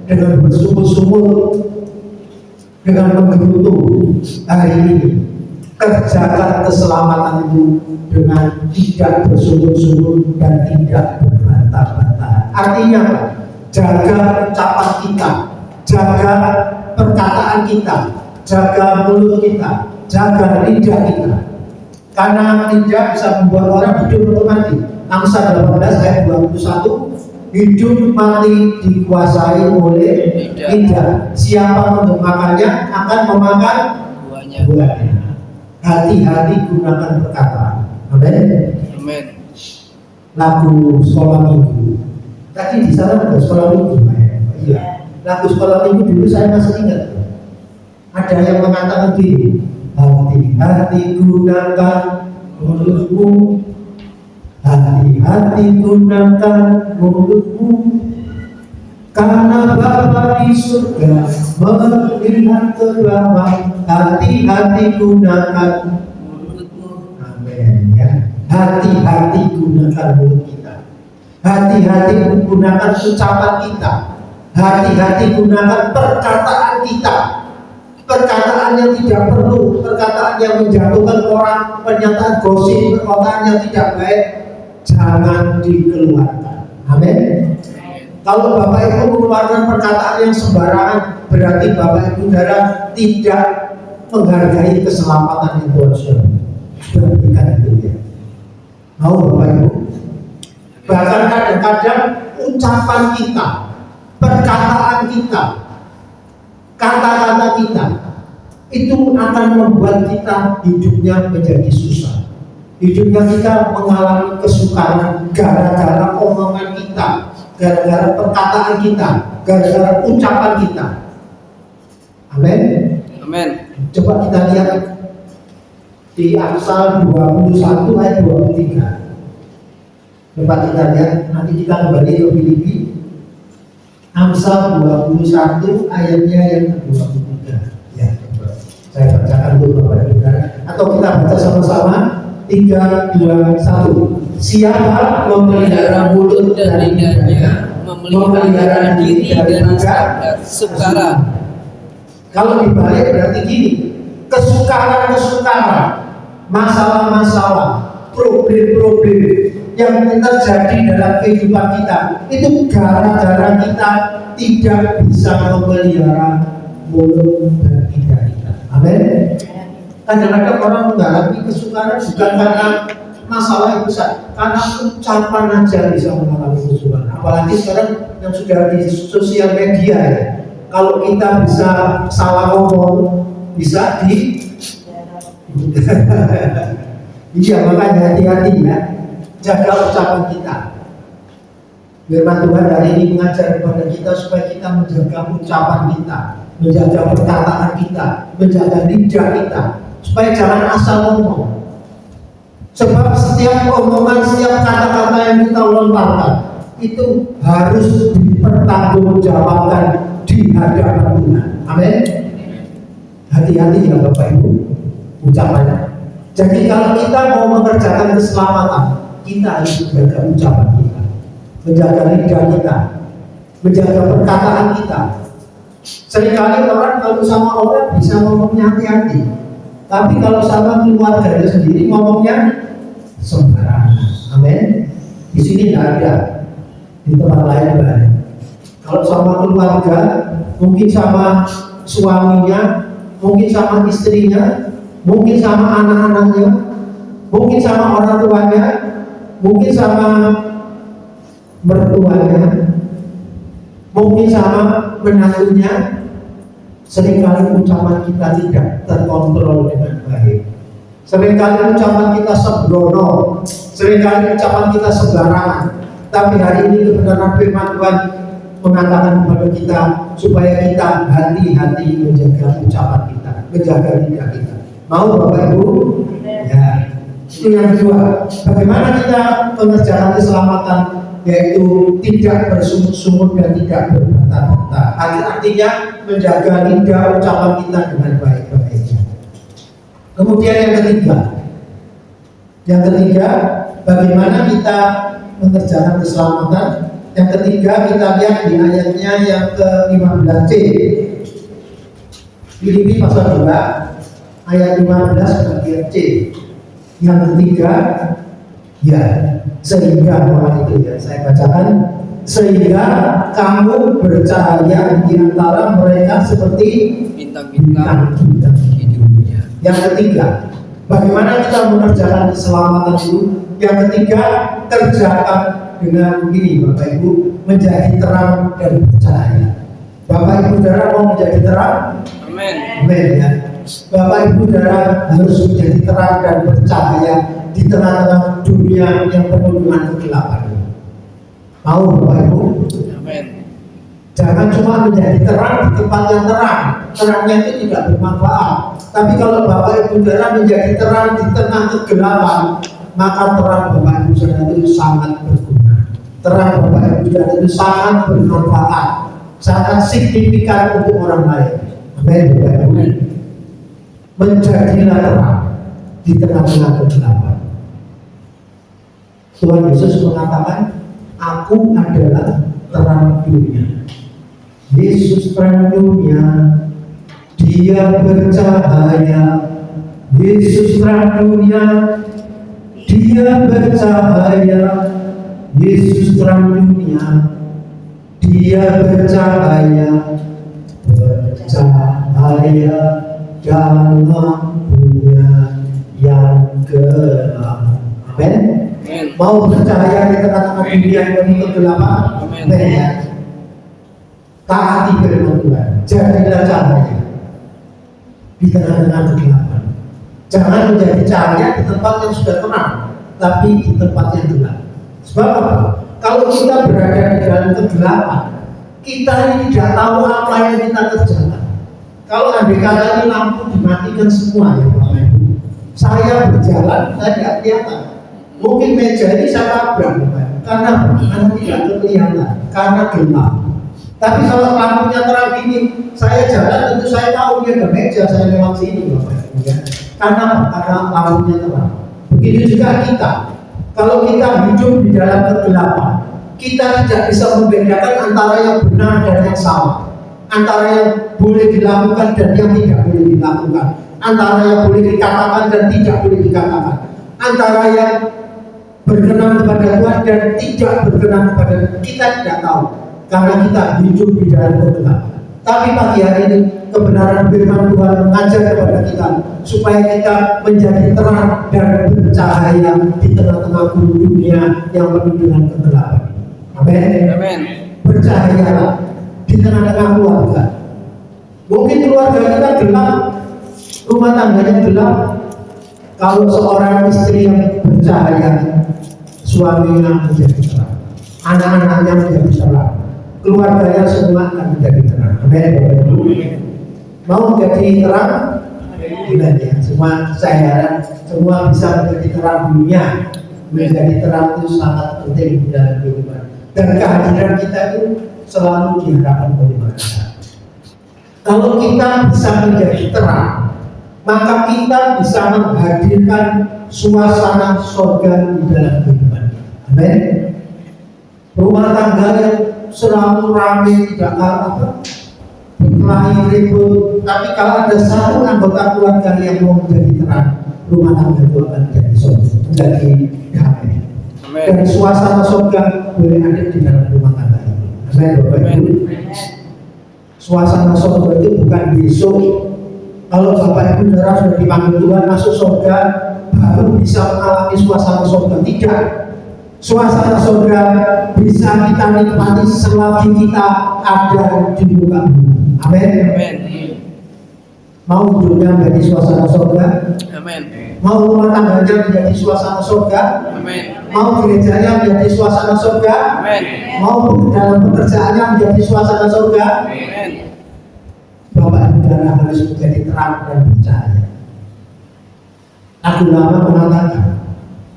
dengan bersungut-sungut, dengan menggerutu hari ini? Kerjakan keselamatan itu dengan tidak bersungut-sungut dan tidak berbantah-bantahan. Artinya apa? Jaga ucapan kita, jaga perkataan kita, jaga mulut kita, jaga lidah kita, karena lidah bisa membuat orang hidup atau mati. Amsal 18 ayat 21, hidup mati dikuasai oleh lidah. Siapa memakannya akan memakan buahnya. Hati-hati gunakan perkataan. Amin. Amin. Lagu sekolah minggu. Tadi di sana ada sekolah minggu. Iya. Lagu sekolah minggu dulu saya masih ingat. Ada yang mengatakan begini, hati-hati gunakan mulutmu, hati-hati gunakan mulutmu, karena Bapa di surga melihat ke bawah. Hati-hati gunakan mulutmu. Amin ya. Hati-hati gunakan mulut kita. Hati-hati gunakan ucapan kita. Hati-hati gunakan perkataan kita. Perkataan yang tidak perlu, perkataan yang menjatuhkan orang, pernyataan gosip, perkataan yang tidak baik, jangan dikeluarkan. Amin. Kalau Bapak Ibu mengeluarkan perkataan yang sembarangan, berarti Bapak Ibu Saudara tidak menghargai keselamatan yang Tuhan sudah berikan itu ya. Mau Bapak Ibu? Bahkan kadang-kadang ucapan kita, perkataan kita, kata-kata kita itu akan membuat kita hidupnya menjadi susah. Hidupnya kita mengalami kesukaran gara-gara omongan kita, gara-gara perkataan kita, gara-gara ucapan kita. Amin. Amin. Coba kita lihat di Amsal 21 ayat 23. Coba kita lihat, nanti kita kembali ke Filipi. Amsal 21 ayatnya yang ke-23. Ya, coba saya bacakan dulu Bapak Ibu Saudara. Atau kita baca sama-sama. 3, 2, 1. Siapa memelihara mulut dan lidahnya, memelihara diri dari kesukaran. Kalau dibalik berarti gini, kesukaran-kesukaran, masalah-masalah, problem-problem yang terjadi dalam kehidupan kita itu gara-gara kita tidak bisa memelihara mulut dan lidah kita. Amin. Kadang-kadang orang mengalami kesukaran bukan karena masalah yang besar, karena ucapan aja bisa mengalami kesukaran. Apalagi sekarang yang sudah di sosial media ya. Kalau kita bisa salah ngomong, bisa di iya, makanya hati-hati ya, jaga ucapan kita. Firman Tuhan hari ini mengajar kepada kita supaya kita menjaga ucapan kita, menjaga perkataan kita, menjaga lidah kita, supaya jangan asal ngomong. Sebab setiap omongan, setiap kata-kata yang kita lontarkan itu harus dipertanggungjawabkan di hadapan Tuhan. Amin. Hati-hati ya Bapak Ibu ucapannya. Jadi kalau kita mau mengerjakan keselamatan, kita harus menjaga ucapan kita, menjaga lidah kita, menjaga perkataan kita. Seringkali orang kalau sama orang bisa ngomongnya hati-hati, tapi kalau sama keluarganya sendiri ngomongnya sembarangan. Amin. Di sini tidak ada, di tempat lain banyak. Kalau sama keluarga, mungkin sama suaminya, mungkin sama istrinya, mungkin sama anak-anaknya, mungkin sama orang tuanya, mungkin sama mertuanya, mungkin sama menantunya. Seringkali ucapan kita tidak terkontrol dengan baik. Seringkali ucapan kita sembrono, seringkali ucapan kita sembarangan. Tapi hari ini kebenaran firman Tuhan mengatakan kepada kita supaya kita hati-hati menjaga ucapan kita, menjaga lidah kita. Mau Bapak Ibu? Ya. Itu yang kedua. Bagaimana kita mengerjakan keselamatan, yaitu tidak bersungut-sungut dan tidak berbata-bata. Artinya menjaga lidah ucapan kita dengan baik-baik. Kemudian yang ketiga, bagaimana kita mengerjakan keselamatan. Yang ketiga kita lihat di ayatnya yang ke-15c. Filipi pasal 2 ayat 15 bagian C. Yang ketiga, ya, sehingga itu ya saya bacakan, sehingga kamu bercahaya di antara mereka seperti bintang-bintang di dunia. Yang ketiga, bagaimana kita mengerjakan keselamatan itu? Yang ketiga, kerjakan dengan ini Bapak Ibu, menjadi terang dan bercahaya. Bapak Ibu saudara mau menjadi terang? Amin. Amin ya. Bapak Ibu saudara harus menjadi terang dan bercahaya di tengah-tengah dunia yang penuh dengan kegelapan. Mau Bapak Ibu? Amin. Jangan cuma menjadi terang di tempat yang terang. Terangnya itu tidak bermanfaat. Tapi kalau Bapak Ibu saudara menjadi terang di tengah kegelapan, maka terang Bapak Ibu saudara itu sangat berguna. Terang Bapak Ibu saudara itu sangat bermanfaat, sangat signifikan untuk orang lain. Amin Bapak Ibu. Menjadilah terang di tengah-tengah kegelapan. Tuhan Yesus mengatakan, aku adalah terang dunia. Yesus terang dunia, Dia bercahaya. Yesus terang dunia, Dia bercahaya. Yesus terang dunia, Dia bercahaya. Bercahaya dalam dunia yang gelap. Amin. Mau bercahaya di tengah-tengah dunia yang penuh kegelapan? Amin. Ya. Taati firman Tuhan, jadilah cahaya di tengah-tengah kegelapan. Jangan menjadi cahaya di tempat yang sudah terang, tapi di tempat yang gelap. Sebab apa? Kalau kita berada di dalam kegelapan, kita ini tidak tahu apa yang kita kerjakan. Kalau andai kata ini lampu dimatikan semua ya Bapak Ibu, saya berjalan, saya tidak kelihatan. Mungkin meja ini saya tabrak karena tidak kelihatan, karena gelap. Tapi kalau lampunya terang ini, saya jalan tentu saya tahu dia ada meja, saya lewat sini Bapak Ibu ya. Karena lampunya terang. Begitu juga kita. Kalau kita hidup di dalam kegelapan, kita tidak bisa membedakan antara yang benar dan yang salah, antara yang boleh dilakukan dan yang tidak boleh dilakukan, antara yang boleh dikatakan dan tidak boleh dikatakan, antara yang berkenan kepada Tuhan dan tidak berkenan kepada Tuhan. Kita tidak tahu karena kita hidup di dalam kegelapan. Tapi pagi hari ini kebenaran firman Tuhan mengajar kepada kita supaya kita menjadi terang dan bercahaya di tengah-tengah dunia yang penuh dengan kegelapan. Amin. Amin. Bercahayalah di tengah-tengah keluarga. Mungkin keluarga kita gelap, rumah tangganya gelap. Kalau seorang istri yang bercahaya, suaminya menjadi terang, anak-anaknya menjadi terang, keluarganya semua akan menjadi terang. Amin. Mau menjadi terang? Tidak ya. Semua saya harap semua bisa menjadi terang dunia. Menjadi terang itu sangat penting dalam kehidupan. Dan kehadiran kita itu selalu diharapkan oleh manusia. Kalau kita bisa menjadi terang, maka kita bisa menghadirkan suasana surga di dalam kehidupan. Amin. Rumah tangga yang selalu ramai, tidak berkelahi ribut, tapi kalau ada satu anggota keluarga yang mau menjadi terang, rumah tangga itu akan menjadi surga, menjadi damai. Dan suasana surga boleh ada di dalam rumah tangga ini. Amin, Bapak Ibu. Suasana surga itu bukan besok. Kalau Bapak Ibu saudara sudah dipanggil Tuhan masuk surga, baru bisa mengalami suasana surga. Tidak. Suasana surga bisa kita nikmati selagi kita ada di muka bumi. Amin. Mau hidupnya menjadi suasana surga? Amin. Mau rumah tangganya menjadi suasana surga? Amin. Mau gerejanya menjadi suasana surga? Amin. Mau dalam pekerjaannya menjadi suasana surga? Amin. Bapak Ibu Saudara harus menjadi terang dan percaya. Lagu lama mengatakan,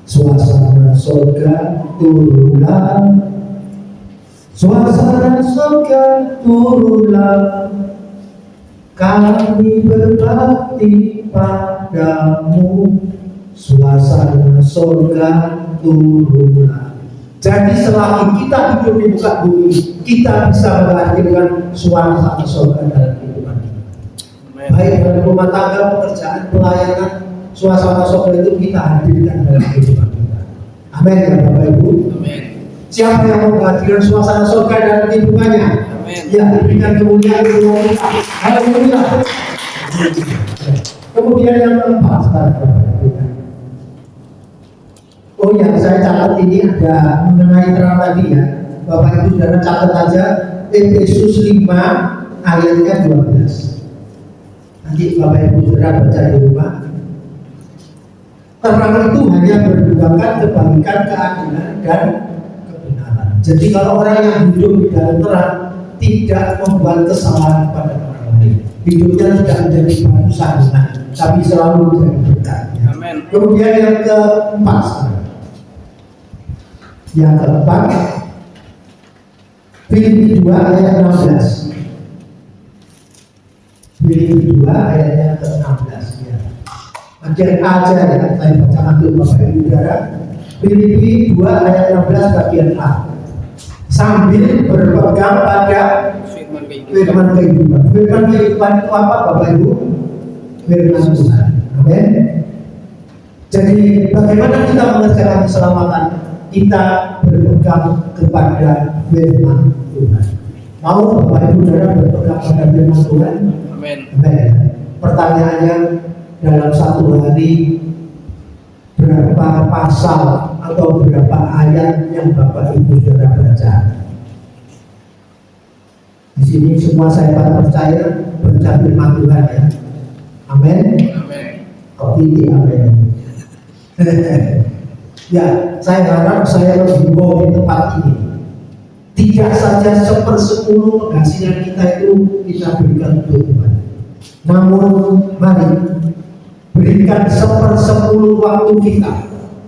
suasana surga turunlah, suasana surga turunlah, kami berbakti padamu, suasana surga turunlah. Jadi selagi kita hidup di muka bumi, kita bisa menghadirkan suasana surga dalam kehidupan kita. Baik dalam rumah tangga, pekerjaan, pelayanan, suasana surga itu kita hadirkan dalam kehidupan kita. Amin ya Bapak Ibu. Amin. Siapa yang mau menghadirkan suasana surga dalam kehidupannya? Amin. Ya, diberikan kemuliaan kepada kita. Haleluya. Kemudian yang keempat sekarang Bapak Ibu. Oh ya, saya catat ini ada mengenai terang tadi ya. Bapak Ibu Saudara catat aja Efesus 5 ayatnya 12. Nanti Bapak Ibu Saudara baca di rumah. Terang itu hanya berbuahkan kebaikan, keadilan, dan kebenaran. Jadi kalau orang yang hidup di dalam terang tidak membuat kesalahan kepada orang lain, hidupnya tidak menjadi batu sandungan, tapi selalu menjadi berkat. Amin. Kemudian yang keempat, Filipi 2 ayat 16. Filipi 2 ayatnya ke-16 ya. Bagian A aja ya, saya bacakan dulu Bapak Ibu Saudara. Filipi 2 ayat 16 bagian A. Sambil berpegang pada Firman kehidupan. firman kehidupan. Firman kehidupan itu apa Bapak Ibu? Firman Tuhan. Amin. Jadi bagaimana kita mengerjakan keselamatan? Kita berpegang kepada firman Tuhan. Mau Bapak Ibu Saudara berpegang pada firman Tuhan? Amin. Amin. Pertanyaannya, dalam satu hari berapa pasal atau berapa ayat yang Bapak Ibu Saudara baca? Di sini semua saya percaya baca firman Tuhan ya. Amin. Amin. Kok tinggi amin. Ya, saya harap saya menghimbau di tempat ini. Tidak saja 1/10 penghasilan kita itu kita berikan untuk Tuhan. Namun mari berikan 1/10 waktu kita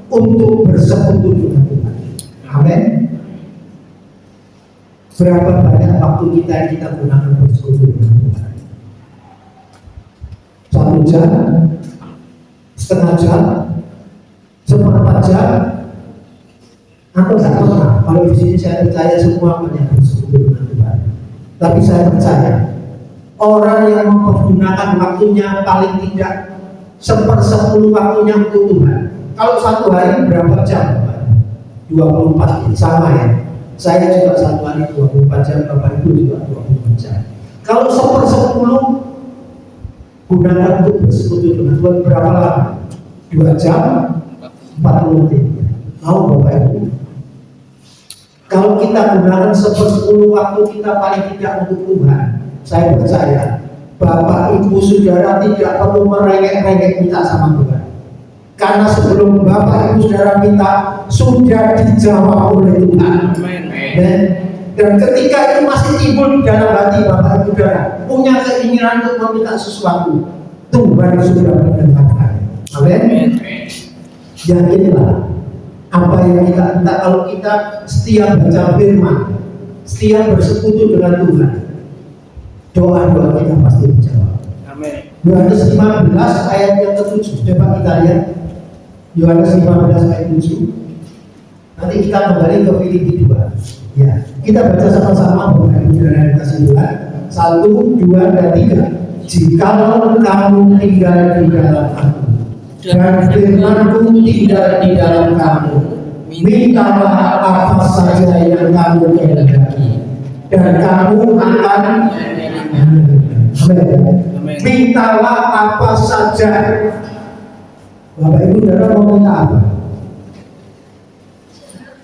untuk bersekutu dengan Tuhan. Amin. Berapa banyak waktu kita yang kita gunakan bersekutu dengan Tuhan? 1 jam, setengah jam, 1/4 jam, atau tidak pernah. Kalau di sini saya percaya semua banyak bersekutu dengan Tuhan. Tapi saya percaya orang yang mempergunakan waktunya paling tidak 1/10 waktunya untuk Tuhan. Kalau satu hari berapa jam? 24 sama ya. Saya juga satu hari 24 jam, Bapak Ibu juga 24 jam. Kalau 1/10 gunakan untuk bersekutu dengan Tuhan berapa lama? 2 jam, 40 menit. Mau Bapak Ibu? Kalau kita gunakan 1/10 waktu kita paling tidak untuk Tuhan, saya percaya Bapak Ibu Saudara tidak perlu merengek-rengek minta sama Tuhan. Karena sebelum Bapak Ibu Saudara minta sudah dijawab oleh Tuhan. Dan ketika itu masih timbul di dalam hati Bapak Ibu Saudara punya keinginan untuk meminta sesuatu, Tuhan sudah mendengarkan. Amin. Yakinilah apa yang kita minta. Kalau kita setia baca firman, setia bersekutu dengan Tuhan, doa-doa kita pasti dijawab. Amin. Yohanes 15 ayat yang ke-7. Coba kita lihat Yohanes 15 ayat 7. Nanti kita kembali ke Filipi 2. Ya, kita baca sama-sama Bapak Ibu Saudara yang dikasihi Tuhan. 1, 2, dan 3. Jikalau kamu tinggal di dalam aku dan firman-Ku tinggal di dalam kamu, mintalah apa saja yang kamu kehendaki dan kamu akan mintalah apa saja. Bapak Ibu Saudara mau minta apa?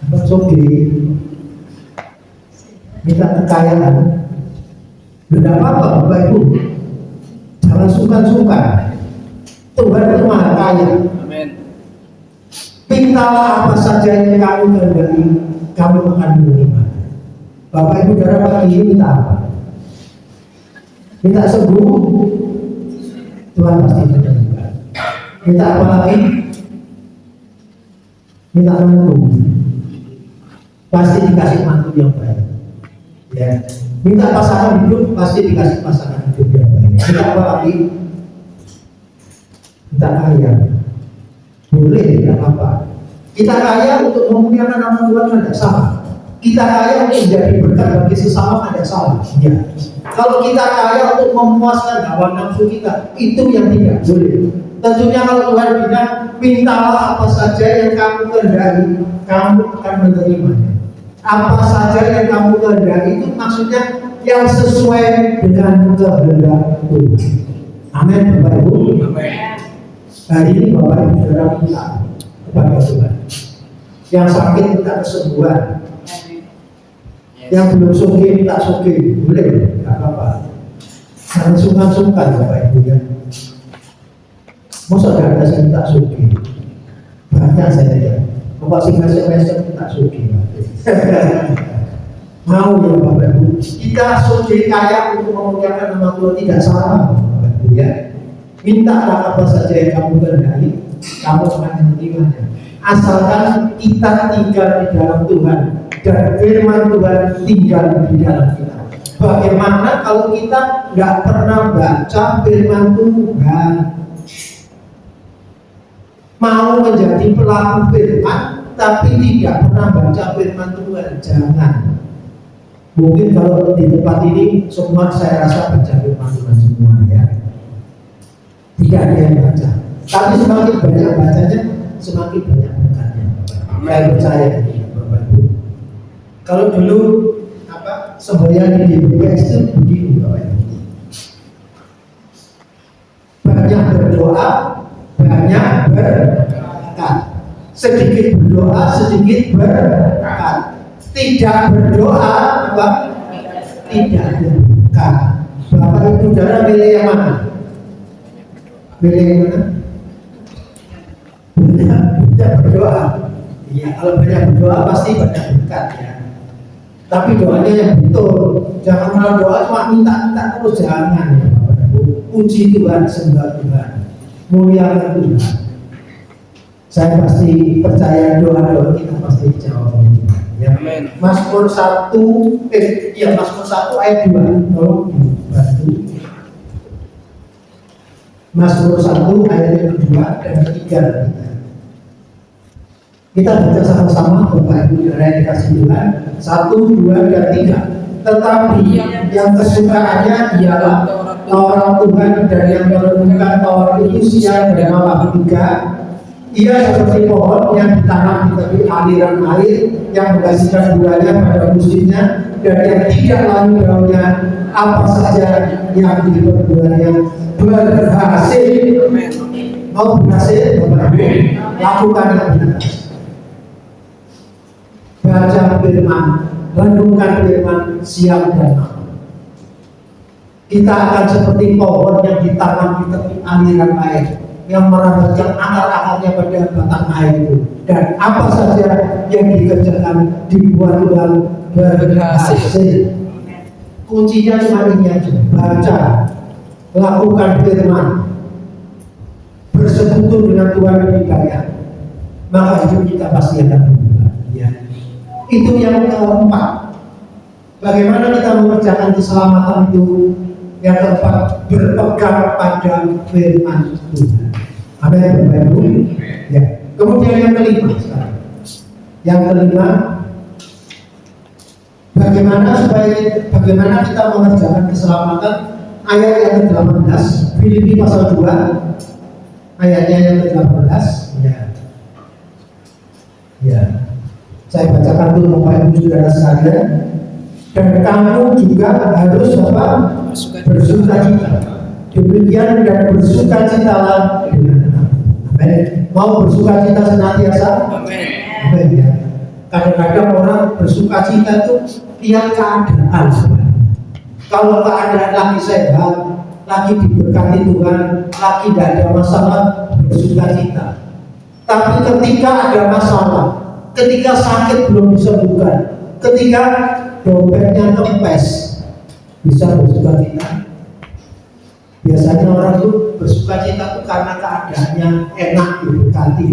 Apa soge? Minta kekayaan. Tidak apa-apa Bapak Ibu. Jangan sungkan-sungkan. Tuhan itu maha kaya. Amin. Mintalah apa saja yang kamu kehendaki, kamu akan menerima. Bapak Ibu Saudara pagi ini minta apa? Minta sembuh, Tuhan pasti menerima. Minta apa lagi? Minta mantu, pasti dikasih mantu yang baik. Ya. Minta pasangan hidup, pasti dikasih pasangan hidup yang baik. Minta apa lagi? Minta kaya, boleh, tidak apa. Kita kaya untuk memuliakan nama Tuhan, tidak salah. Kita kaya untuk menjadi berkat bagi sesama, tidak salah. Ya. Kalau kita kaya untuk memuaskan hawa nafsu kita, itu yang tidak boleh. Tentunya kalau Tuhan bilang, mintalah apa saja yang kamu kehendaki, kamu akan menerimanya. Apa saja yang kamu kehendaki itu maksudnya yang sesuai dengan kehendak Tuhan. Amin, Bapak Ibu. Amin. Hari ini Bapak Ibu Saudara minta kepada Tuhan. Yang sakit minta kesembuhan. Yang belum suki minta suki, boleh, tidak apa-apa. Jangan sungkan-sungkan Bapak Ibu ya. Masa ada saya minta suki, banyak saya ya. Bapak sih ngasih minta suki. Mau ya Bapak Ibu. Kita suki kaya untuk memuliakan nama Tuhan, tidak salah Bapak Ibu ya. Mintalah apa saja yang kamu kehendaki, kamu akan menerimanya. Asalkan kita tinggal di dalam Tuhan dan firman Tuhan tinggal di dalam kita. Bagaimana kalau kita nggak pernah baca firman Tuhan, mau menjadi pelaku firman tapi tidak pernah baca firman Tuhan? Jangan. Mungkin kalau di tempat ini semua saya rasa baca firman Tuhan semua ya. Tidak ada yang baca, tapi semakin banyak bacanya, semakin banyak berkatnya. Saya percaya Bapak Ibu. Kalau dulu semboyan di DPS itu begini Bapak Ibu. Banyak berdoa, banyak berkat. Sedikit berdoa, sedikit berkat. Tidak berdoa, tidak ada berkat. Bapak Ibu Saudara pilih yang mana? Pilih yang mana? Banyak berdoa. Iya, kalau banyak berdoa pasti banyak berkat ya. Tapi doanya yang betul. Jangan malah doa cuma minta-minta terus, jangan ya Bapak Ibu. Puji Tuhan, sembah Tuhan, muliakan Tuhan. Saya pasti percaya doa-doa kita pasti dijawab oleh Tuhan. Ya. Amin. Mazmur 1 Mazmur 1 ayat 2. Tolong dibantu. Mazmur 1 ayat yang kedua dan ketiga kita baca sama-sama Bapak Ibu Saudara yang dikasih Tuhan. 1, 2, dan 3. Tetapi yang kesukaannya ialah Taurat Tuhan, dan yang merenungkan Taurat itu siang dan malam juga. Ia seperti pohon yang ditanam di tepi aliran air, yang menghasilkan buahnya pada musimnya, dan yang tidak layu daunnya. Apa saja yang diperbuatnya berhasil. Mau berhasil Bapak Ibu, lakukan yang benar. Baca firman, renungkan firman siang dan malam. Kita akan seperti pohon yang ditanam di tepi aliran air, yang merambatkan akar-akarnya pada batang air itu, dan apa saja yang dikerjakan dibuat Tuhan berhasil. Kuncinya cuma ini aja: baca, lakukan firman, bersekutu dengan Tuhan lebih banyak, maka hidup kita pasti akan berubah. Ya. Itu yang keempat. Bagaimana kita mengerjakan keselamatan itu? Yang keempat, berpegang pada firman Tuhan. Amin, Bapak Ibu. Ya. Kemudian yang kelima sekarang. Yang kelima, bagaimana kita mengerjakan keselamatan? Ayat yang ke-18, Filipi pasal 2, ayatnya yang ke-18. Ya. Ya. Saya bacakan dulu Bapak Ibu Saudara sekalian. Dan kamu juga harus bersuka cita. Demikian dan bersuka citalah dengan aku. Amin. Mau bersuka cita senantiasa? Amin. Amin ya. Kadang-kadang orang bersuka cita itu tiap keadaan. Kalau keadaan lagi sehat, lagi diberkati Tuhan, lagi tidak ada masalah, bersuka cita. Tapi ketika ada masalah, ketika sakit belum disembuhkan, ketika dompetnya kempes, bisa bersuka cita. Biasanya orang itu bersuka cita itu karena keadaannya enak, diberkati,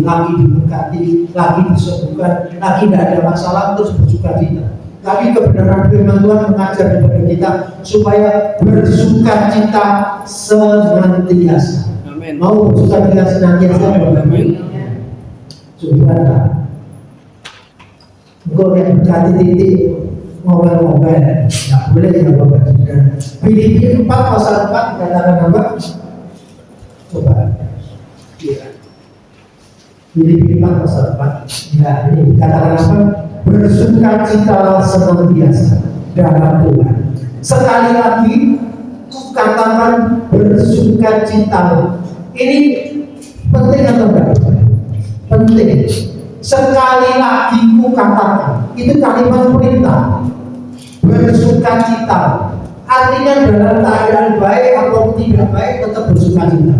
lagi disembuhkan, lagi tidak ada masalah, terus bersuka cita. Tapi kebenaran firman Tuhan mengajar kepada kita supaya bersuka cita senantiasa. Amin. Mau bersuka cita senantiasa? Amin. Saudara, engkau yang berkati titik ngomel-ngomel, nggak boleh ya Bapak Saudara. Filipi 4 pasal 4 dikatakan apa? Coba. Iya. Filipi 4 pasal 4. Ya, ini dikatakan apa? Bersuka cita senantiasa dalam Tuhan. Sekali lagi, kukatakan bersuka cita. Ini penting atau enggak? Penting. Sekali lagi kukatakan, itu kalimat perintah. Bersuka cita. Artinya dalam keadaan baik atau tidak baik tetap bersuka cita.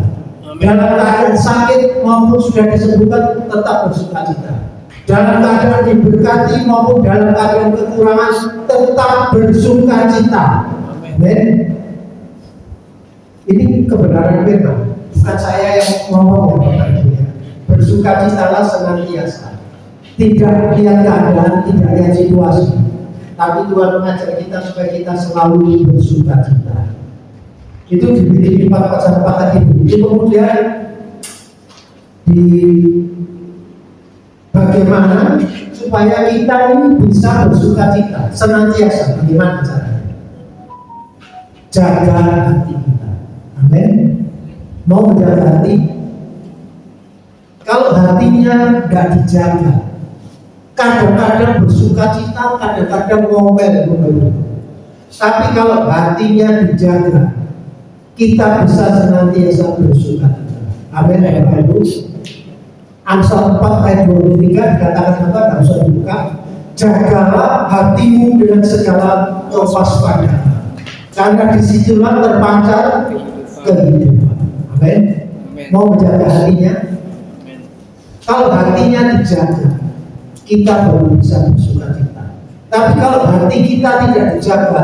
Dalam keadaan sakit maupun sudah disembuhkan tetap bersuka cita. Dalam keadaan diberkati maupun dalam keadaan kekurangan tetap bersuka cita. Amin. Ini kebenaran firman, bukan saya yang ngomong ya. Bersuka citalah senantiasa. Tidak lihat keadaan, tidak lihat situasi, tapi Tuhan mengajar kita supaya kita selalu bersuka cita. Itu di Filipi 4 pasal 4 tadi. Itu kemudian di bagaimana supaya kita ini bisa bersuka cita senantiasa. Bagaimana caranya? Jaga hati kita. Amin. Mau menjaga hati? Kalau hatinya nggak dijaga, kadang-kadang bersuka cita, kadang-kadang ngomel. Tapi kalau hatinya dijaga, kita bisa senantiasa bersuka cita. Amin. Bapak Ibu. Amsal 4 ayat 23 dikatakan apa? Tidak usah dibuka. Jagalah hatimu dengan segala kewaspadaan, karena disitulah terpancar kehidupan. Amin. Mau menjaga hatinya? Kalau hatinya dijaga, kita baru bisa bersuka cita. Tapi kalau hati kita tidak dijaga,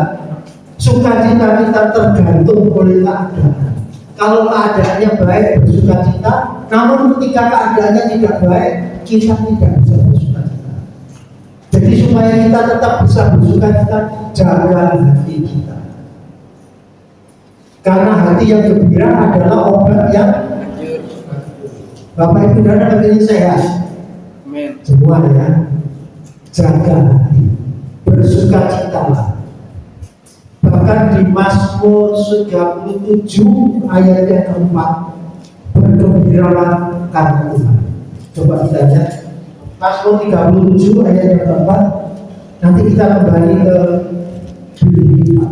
sukacita kita tergantung oleh keadaan. Kalau keadaannya baik, bersuka cita. Namun ketika keadaannya tidak baik, kita tidak bisa bersuka cita. Jadi supaya kita tetap bisa bersuka cita, jaga hati kita. Karena hati yang gembira adalah obat yang Bapak Ibu dan Anak sehat. Amin. Semua ya, jaga hati, bersuka citalah. Bahkan di Mazmur 37 ayat yang keempat, bergembiralah karena Tuhan. Coba kita lihat Mazmur 37 ayat yang keempat. Nanti kita kembali ke Filipi 4.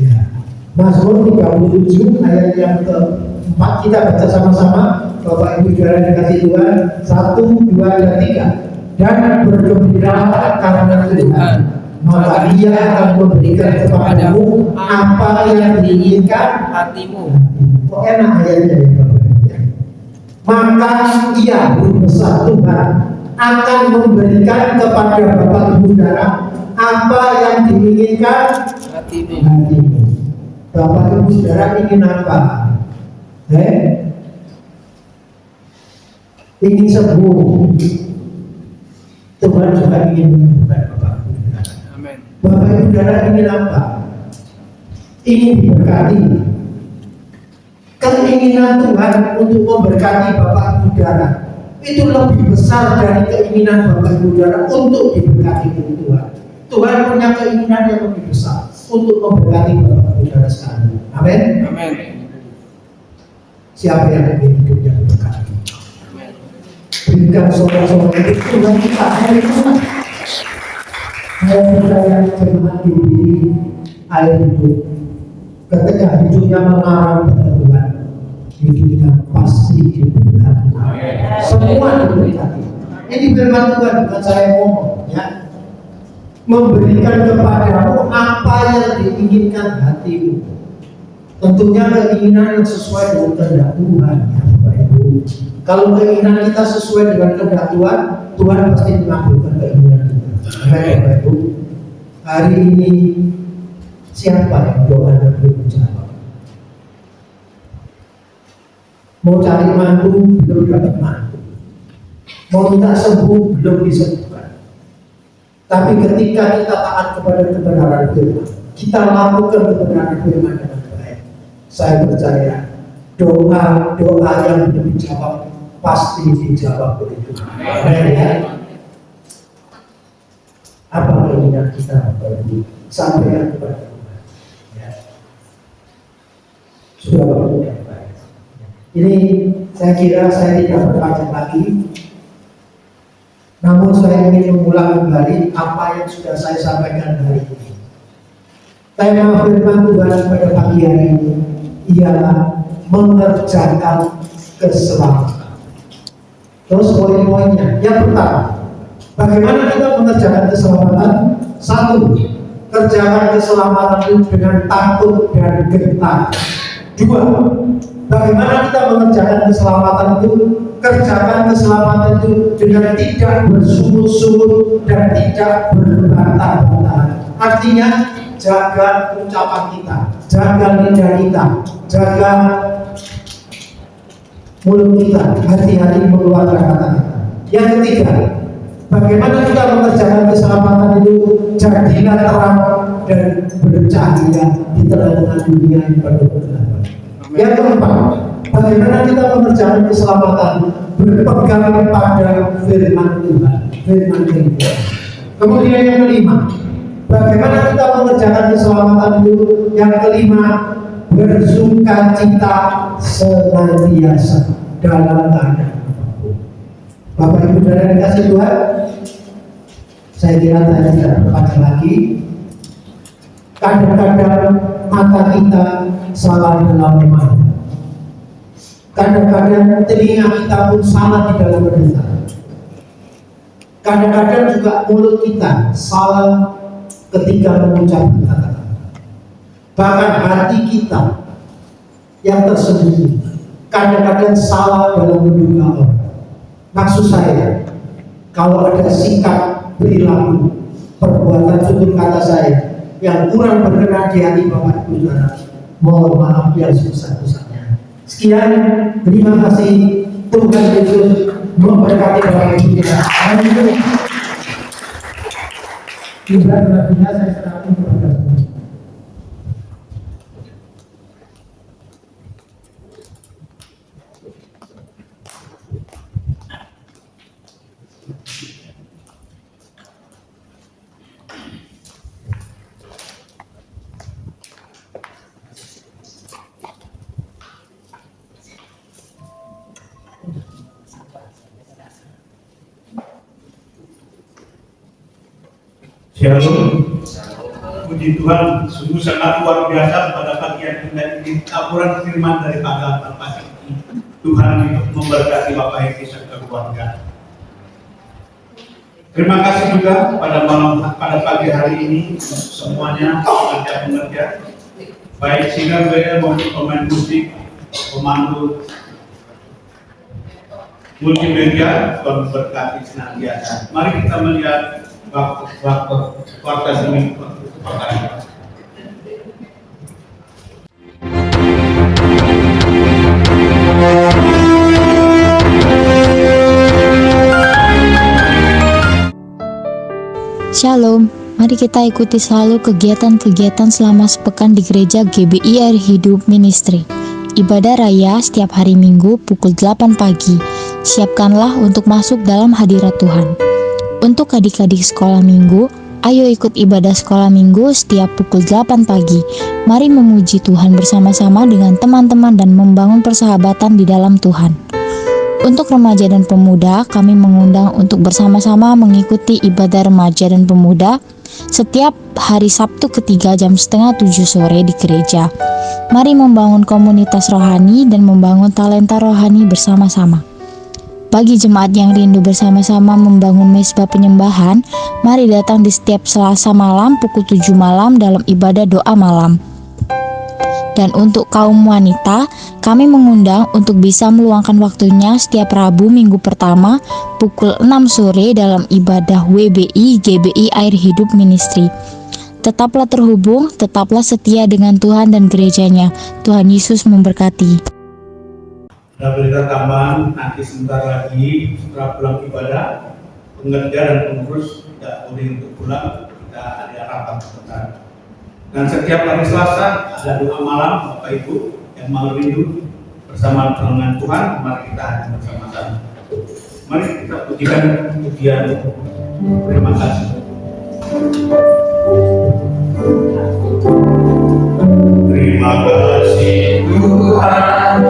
Ya. Mazmur 37 ayat yang keempat, kita baca sama-sama. Bapak Ibu Saudara dikasih Tuhan, 1, 2, dan 3. Dan bergembiralah karena Tuhan, maka Dia akan memberikan kepadamu apa yang diinginkan Hatimu. Kok enak ayatnya ya Bapak? Maka Ia berbesar Tuhan akan memberikan kepada Bapak Ibu Saudara apa yang diinginkan Hatimu. hatimu. Bapak Ibu Saudara ingin apa? Ingin sembuh. Tuhan juga ingin menyembuhkan Bapak Ibu Saudara. Amin. Bapak Ibu Saudara ingin apa? Ingin diberkati. Keinginan Tuhan untuk memberkati Bapak Ibu Saudara itu lebih besar dari keinginan Bapak Ibu Saudara untuk diberkati oleh Tuhan. Tuhan punya keinginan yang lebih besar untuk memberkati Bapak Ibu Saudara sekalian. Amin. Amin. Siapa yang ingin hidupnya diberkati? Berikan soal-soal itu Tuhan kita hari itu. Mau kita yang cermat diri air hidup. Ketika hidupnya mengarah pada Tuhan, hidupnya pasti diberkati. Semua diberkati. Ini firman Tuhan, bukan saya ngomong ya. Memberikan kepadamu apa yang diinginkan hatimu. Tentunya keinginan yang sesuai dengan kehendak Tuhan, ya Bapak Ibu. Kalau keinginan kita sesuai dengan kehendak Tuhan, Tuhan pasti mengabulkan keinginan kita. Baik Bapak Ibu. Hari ini siapa yang doanya belum dijawab? Mau cari mantu belum dapat mantu. Mau minta sembuh belum disembuhkan. Tapi ketika kita taat kepada kebenaran firman, kita lakukan kebenaran firman dengan baik, saya percaya doa yang belum dijawab pasti dijawab oleh Tuhan. Amin ya. Apa keinginan kita Bapak Ibu? Sampaikan kepada Tuhan. Ya. Sudah waktu yang baik. Ini saya kira saya tidak berpanjang lagi. Namun saya ingin mengulang kembali apa yang sudah saya sampaikan hari ini. Tema firman Tuhan pada pagi hari ini ialah mengerjakan keselamatan. Terus poin-poinnya, yang pertama, bagaimana kita mengerjakan keselamatan? Satu, kerjakan keselamatan itu dengan takut dan gentar. Dua, bagaimana kita mengerjakan keselamatan itu? Kerjakan keselamatan itu dengan tidak bersungut-sungut dan tidak berbantah-bantahan. Artinya, jaga ucapan kita, jaga lidah kita, jaga mulut kita, hati-hati mengeluarkan kata kita. Yang ketiga, bagaimana kita mengerjakan keselamatan itu? Jadilah terang dan bercahaya di tengah-tengah dunia yang penuh kegelapan. Yang keempat, bagaimana kita mengerjakan keselamatan? Berpegang pada firman Tuhan, firman Tuhan. Kemudian yang kelima, bagaimana kita mengerjakan keselamatan itu? Yang kelima, bersukacita senantiasa dalam keadaan apapun. Bapak Ibu saudara dikasih Tuhan, saya kira saya tidak berpanjang lagi. Kadang-kadang mata kita salah dalam memandang. Kadang-kadang telinga kita pun salah di dalam mendengar. Kadang-kadang juga mulut kita salah ketika mengucapkan kata-kata. Bahkan hati kita yang tersembunyi kadang-kadang salah dalam menduga orang. Maksud saya, kalau ada sikap, perilaku, perbuatan, tutur kata saya yang kurang berkenan di hati Bapak Ibu Saudara, mohon maaf yang sebesar-besarnya. Sekian, terima kasih. Tuhan Yesus memberkati Bapak Ibu Saudara. Amin. Selanjutnya saya serahkan kepada Tuhan. Shalom. Puji Tuhan, sungguh sangat luar biasa pada pagi hari ini laporan firman daripada Bapak ini. Tuhan memberkati Bapak Heki serta keluarga. Terima kasih juga pada pagi hari ini semuanya pekerja-pekerja baik singer band maupun pemain musik, pemandu multimedia, Tuhan berkati senantiasa. Mari kita melihat waktu demi waktu. Shalom, mari kita ikuti selalu kegiatan-kegiatan selama sepekan di gereja GBI Air Hidup Ministry. Ibadah raya setiap hari Minggu pukul 8 pagi. Siapkanlah untuk masuk dalam hadirat Tuhan. Untuk adik-adik sekolah minggu, ayo ikut ibadah sekolah minggu setiap pukul 8 pagi. Mari memuji Tuhan bersama-sama dengan teman-teman dan membangun persahabatan di dalam Tuhan. Untuk remaja dan pemuda, kami mengundang untuk bersama-sama mengikuti ibadah remaja dan pemuda setiap hari Sabtu ketiga jam 6:30 sore di gereja. Mari membangun komunitas rohani dan membangun talenta rohani bersama-sama. Bagi jemaat yang rindu bersama-sama membangun mezbah penyembahan, mari datang di setiap Selasa malam pukul 7 malam dalam ibadah doa malam. Dan untuk kaum wanita, kami mengundang untuk bisa meluangkan waktunya setiap Rabu minggu pertama pukul 6 sore dalam ibadah WBI GBI Air Hidup Ministry. Tetaplah terhubung, tetaplah setia dengan Tuhan dan gerejanya. Tuhan Yesus memberkati. Ada berita tambahan, nanti sebentar lagi setelah pulang ibadah, pengerja dan pengurus tidak boleh untuk pulang, kita ada rapat sebentar. Dan setiap hari Selasa ada doa malam Bapak Ibu yang mau rindu bersama dengan Tuhan, mari kita hadir bersama-sama. Mari kita pujikan pujian terima kasih. Terima kasih Tuhan.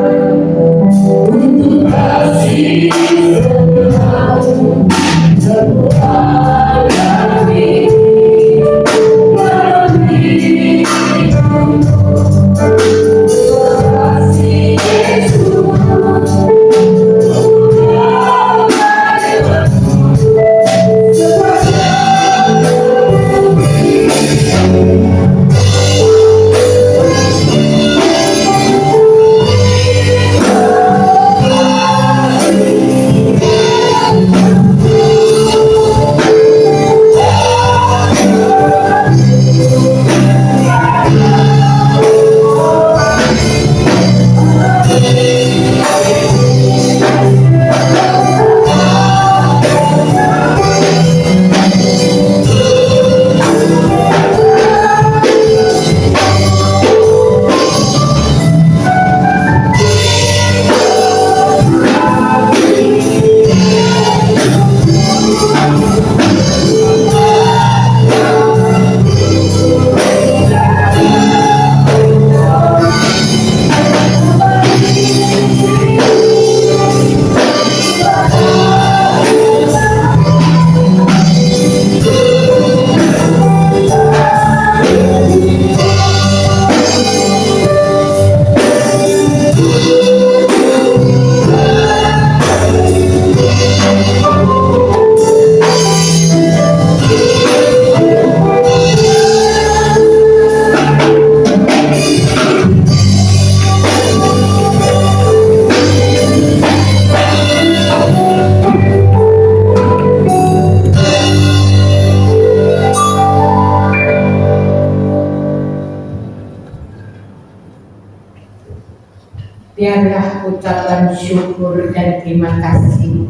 Biarlah ucapan syukur dan terima kasih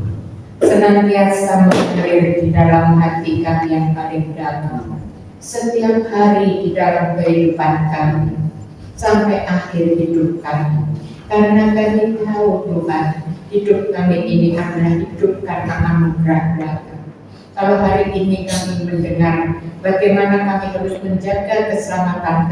senantiasa mengalir di dalam hati kami yang paling dalam setiap hari di dalam kehidupan kami sampai akhir hidup kami. Karena kami tahu Tuhan, hidup kami ini adalah hidup karena anugerah Bapa. Kalau hari ini kami mendengar bagaimana kami harus menjaga keselamatan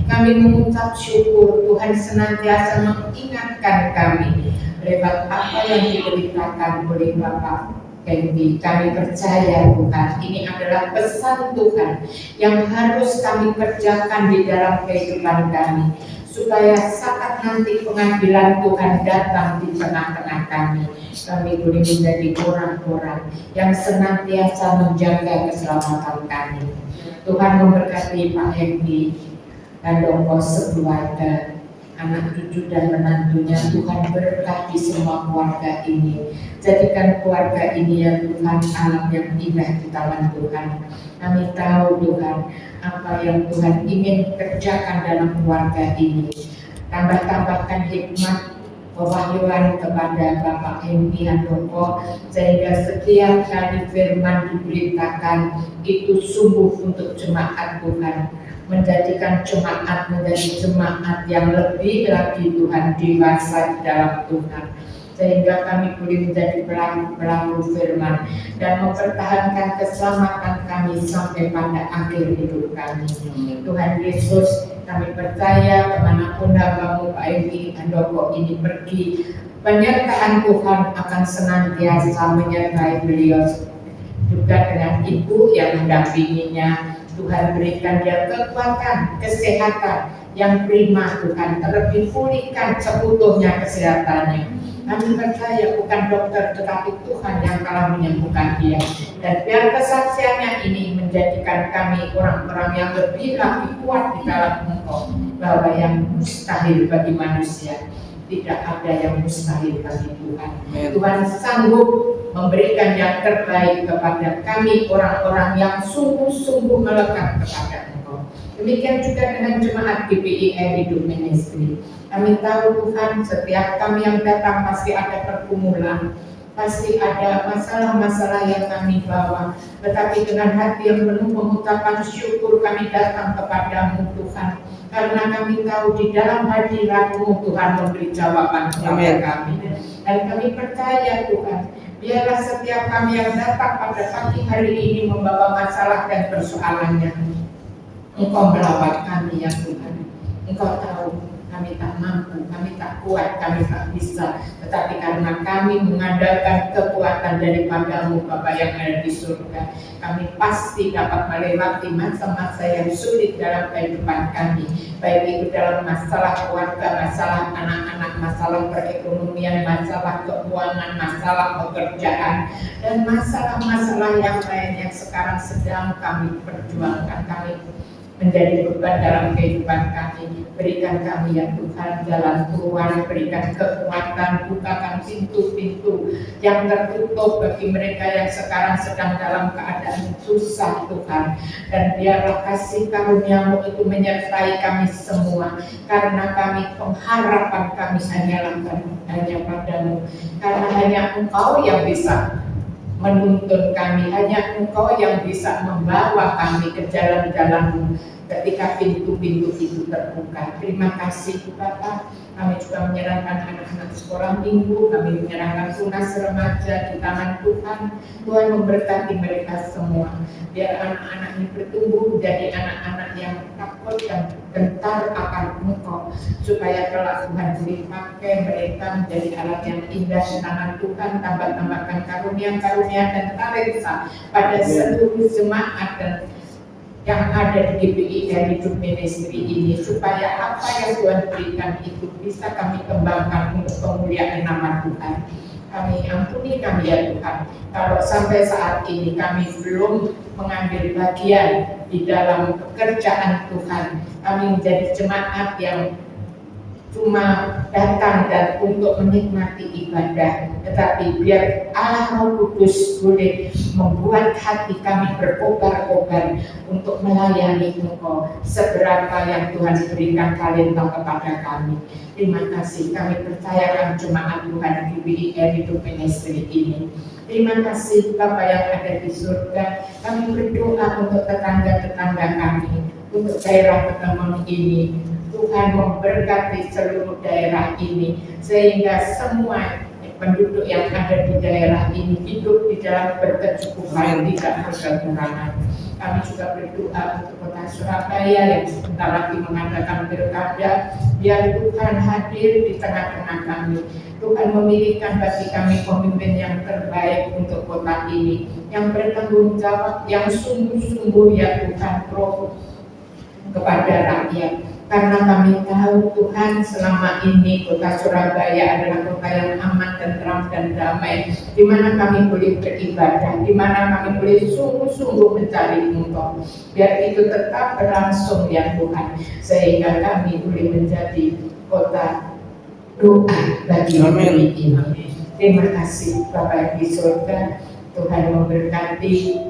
kami mengucap syukur. Tuhan senantiasa mengingatkan kami lewat apa yang diberitakan oleh Bapak Hendy. Kami percaya Tuhan, ini adalah pesan Tuhan yang harus kami kerjakan di dalam kehidupan kami, supaya saat nanti pengadilan Tuhan datang di tengah-tengah kami boleh menjadi orang-orang yang senantiasa menjaga keselamatan kami. Tuhan memberkati Pak Hendy dan Doko sekeluarga, anak cucu dan menantunya. Tuhan berkati semua keluarga ini. Jadikan keluarga ini ya Tuhan alam yang indah di tangan Tuhan. Kami tahu Tuhan apa yang Tuhan ingin kerjakan dalam keluarga ini. Tambahkan hikmat pewahyuan kepada Bapak Hendy Handoko, sehingga setiap kali firman diberitakan itu sungguh untuk jemaat Tuhan, menjadikan jemaat menjadi jemaat yang lebih lagi Tuhan dewasa di dalam Tuhan, sehingga kami boleh menjadi pelaku firman dan mempertahankan keselamatan kami sampai pada akhir hidup kami. Tuhan Yesus, kami percaya kemanapun hambamu Pak Hendy Handoko ini pergi, penyertaan Tuhan akan senantiasa menyertai beliau, juga dengan ibu yang mendampinginya. Tuhan berikan dia kekuatan, kesehatan yang prima Tuhan, terlebih pulihkan seutuhnya kesehatannya. Kami percaya bukan dokter tetapi Tuhan yang telah menyembuhkan dia, dan biar kesaksiannya ini menjadikan kami orang-orang yang lebih lagi kuat di dalam Engkau, bahwa yang mustahil bagi manusia tidak ada yang mustahil bagi Tuhan. Tuhan sanggup memberikan yang terbaik kepada kami orang-orang yang sungguh-sungguh melekat kepada Engkau. Demikian juga dengan jemaat GBI Hidup Ministry. Kami tahu Tuhan, setiap kami yang datang pasti ada pergumulan, pasti ada masalah-masalah yang kami bawa. Tetapi dengan hati yang penuh mengucapkan syukur kami datang kepadamu Tuhan, karena kami tahu di dalam hadirat-Mu Tuhan memberi jawaban kepada kami. Dan kami percaya Tuhan, biarlah setiap kami yang datang pada pagi hari ini membawa masalah dan persoalannya, Engkau melawat kami ya Tuhan. Engkau tahu kami tak mampu, kami tak kuat, kami tak bisa, tetapi karena kami mengandalkan kekuatan daripada-Mu Bapa yang ada di surga, kami pasti dapat melewati masa-masa yang sulit dalam kehidupan kami, baik itu dalam masalah keluarga, masalah anak-anak, masalah perekonomian, masalah keuangan, masalah pekerjaan, dan masalah-masalah yang lain yang sekarang sedang kami perjuangkan. Kami menjadi beban dalam kehidupan kami. Berikan kami ya Tuhan jalan keluar, berikan kekuatan, bukakan pintu-pintu yang tertutup bagi mereka yang sekarang sedang dalam keadaan susah Tuhan. Dan biarlah kasih karunia-Mu itu menyertai kami semua, karena kami pengharapan kami hanya padamu, karena hanya Engkau yang bisa menuntun kami, hanya Engkau yang bisa membawa kami ke jalan-jalan-Mu ketika pintu-pintu itu terbuka. Terima kasih Bapak. Kami juga menyerahkan anak-anak sekolah minggu, kami menyerahkan tunas remaja di tangan Tuhan. Tuhan memberkati mereka semua. Biar anak-anak ini bertumbuh menjadi anak-anak yang takut dan gentar akan Engkau, supaya kelak Tuhan dipakai mereka menjadi alat yang indah di tangan Tuhan. Tambah-tambahkan karunia-karunia dan talenta pada seluruh jemaat dan yang ada di GBI Hidup Ministry ini, supaya apa yang Tuhan berikan itu bisa kami kembangkan untuk kemuliaan nama Tuhan. Kami ampuni kami ya Tuhan, kalau sampai saat ini kami belum mengambil bagian di dalam pekerjaan Tuhan. Kami menjadi jemaat yang cuma datang dan untuk menikmati ibadah, tetapi biar Allah Roh Kudus boleh membuat hati kami berkobar-kobar untuk melayani Engkau seberapa yang Tuhan berikan talenta kepada kami. Terima kasih, kami percayakan jemaat Tuhan GBI Hidup Ministry ini. Terima kasih Bapa yang ada di surga. Kami berdoa untuk tetangga-tetangga kami, untuk daerah Petemon ini. Tuhan memberkati seluruh daerah ini, sehingga semua penduduk yang ada di daerah ini hidup di dalam berkecukupan, tidak kekurangan. Kami juga berdoa untuk kota Surabaya yang sebentar lagi mengadakan pilkada. Biar Tuhan hadir di tengah-tengah kami. Tuhan memilihkan bagi kami pemimpin yang terbaik untuk kota ini, yang bertanggung jawab, yang sungguh-sungguh ya Tuhan pro kepada rakyat. Karena kami tahu Tuhan selama ini kota Surabaya adalah kota yang aman, tentram dan damai, di mana kami boleh beribadah, di mana kami boleh sungguh-sungguh mencari Engkau. Biar itu tetap berlangsung ya Tuhan, sehingga kami boleh menjadi kota doa bagi negeri ini. Terima kasih Bapak di surga. Tuhan memberkati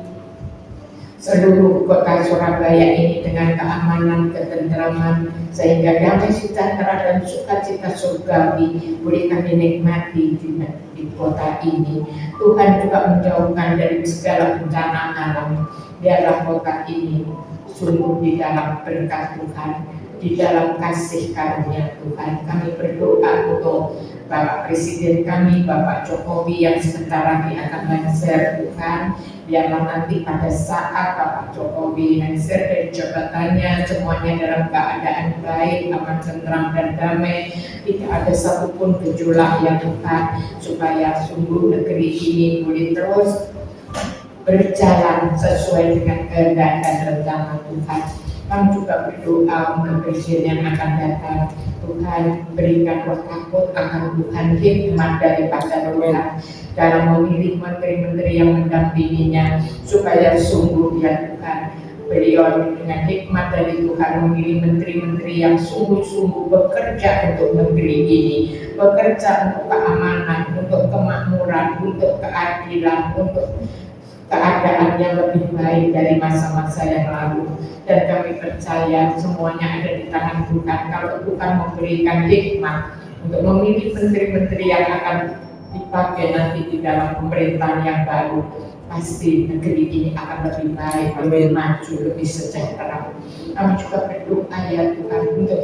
seluruh kota Surabaya ini dengan keamanan, ketentraman, sehingga damai sejahtera dan sukacita surgawi boleh kami nikmati di kota ini. Tuhan juga menjauhkan dari segala bencana alam. Biarlah kota ini sungguh di dalam berkat Tuhan, di dalam kasih karunia Tuhan. Kami berdoa untuk Bapak Presiden kami, Bapak Jokowi yang sebentar lagi akan lengser Tuhan. Biarlah nanti pada saat Bapak Jokowi lengser dari jabatannya, semuanya dalam keadaan baik, aman, tentram dan damai. Tidak ada satupun gejolak ya Tuhan, supaya sungguh negeri ini boleh terus berjalan sesuai dengan kehendak dan rencana Tuhan. Kami juga berdoa untuk presiden yang akan datang. Tuhan berikan roh takut akan Tuhan, hikmat daripada Tuhan dalam memilih menteri-menteri yang mendampinginya, supaya sungguh ya Tuhan. Beliau dengan hikmat dari Tuhan memilih menteri-menteri yang sungguh-sungguh bekerja untuk negeri ini, bekerja untuk keamanan, untuk kemakmuran, untuk keadilan, untuk keadaan yang lebih baik dari masa-masa yang lalu. Dan kami percaya semuanya ada di tangan Tuhan. Kalau Tuhan memberikan hikmat untuk memilih menteri-menteri yang akan dipakai nanti di dalam pemerintahan yang baru, pasti negeri ini akan lebih baik, lebih maju, lebih sejahtera. Kami juga berdoa ya Tuhan untuk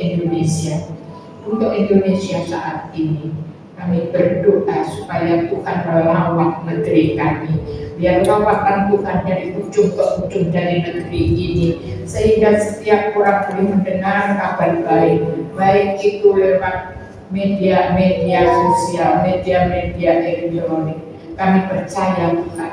Indonesia saat ini. Kami berdoa supaya Tuhan melawat negeri kami, biar lawatan Tuhan dari ujung ke ujung dari negeri ini, sehingga setiap orang boleh mendengar kabar baik, baik itu lewat media sosial, media elektronik. Kami percaya Tuhan,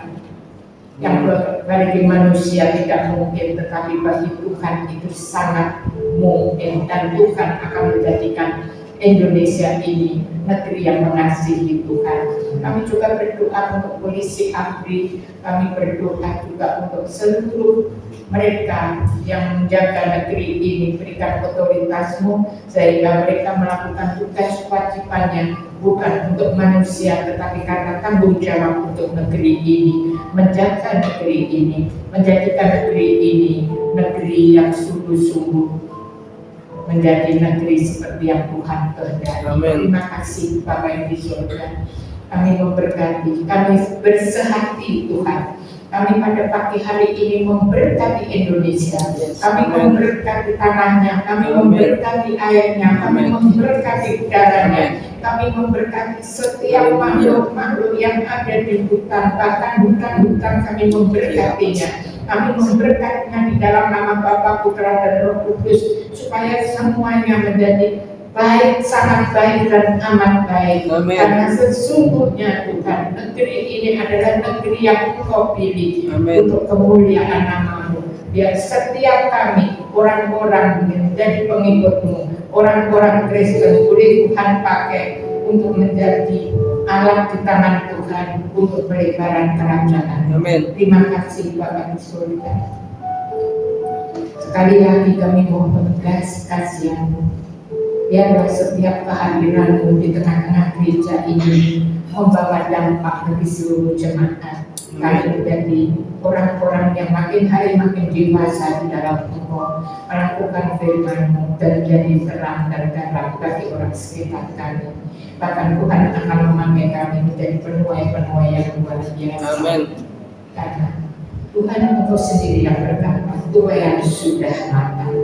yang bagi manusia tidak mungkin, tetapi bagi Tuhan itu sangat mungkin, dan Tuhan akan menjadikan Indonesia ini negeri yang mengasihi Tuhan. Kami juga berdoa untuk polisi ABRI, kami berdoa juga untuk seluruh mereka yang menjaga negeri ini, berikan otoritas-Mu sehingga mereka melakukan tugas kewajibannya bukan untuk manusia tetapi karena tanggung jawab untuk negeri ini, menjaga negeri ini, menjadikan negeri ini negeri yang sungguh-sungguh menjadi negeri seperti yang Tuhan kehendaki. Terima kasih Bapa yang di surga. Kami memberkati, kami bersehati Tuhan. Kami pada pagi hari ini memberkati Indonesia. Kami memberkati tanahnya, kami memberkati airnya, kami memberkati udaranya. Kami memberkati setiap makhluk-makhluk yang ada di hutan, bahkan hutan-hutan kami memberkatinya. Kami memberkatinya di dalam nama Bapa, Putra, dan Roh Kudus, supaya semuanya menjadi baik, sangat baik, dan amat baik. Amin. Karena sesungguhnya Tuhan, negeri ini adalah negeri yang Engkau pilih. Amin. Untuk kemuliaan nama-Mu. Biar setiap kami, orang-orang yang menjadi pengikut-Mu, orang-orang Kristen, boleh Tuhan pakai untuk menjadi alat di tangan Tuhan untuk pelebaran kerajaan. Amin. Terima kasih Bapa di surga. Sekali lagi kami mohon belas kasihan-Mu. Biarlah setiap kehadiran-Mu di tengah-tengah gereja ini membawa dampak bagi seluruh jemaat. Kami menjadi orang-orang yang makin hari makin dewasa di dalam Engkau, melakukan firman-Mu dan jadi terang dan terang bagi orang sekitar kami. Bahkan Tuhan akan memakai kami menjadi penuai-penuai yang luar biasa. Amin. Karena Tuhan Engkau sendiri yang berkata, tuai sudah matang,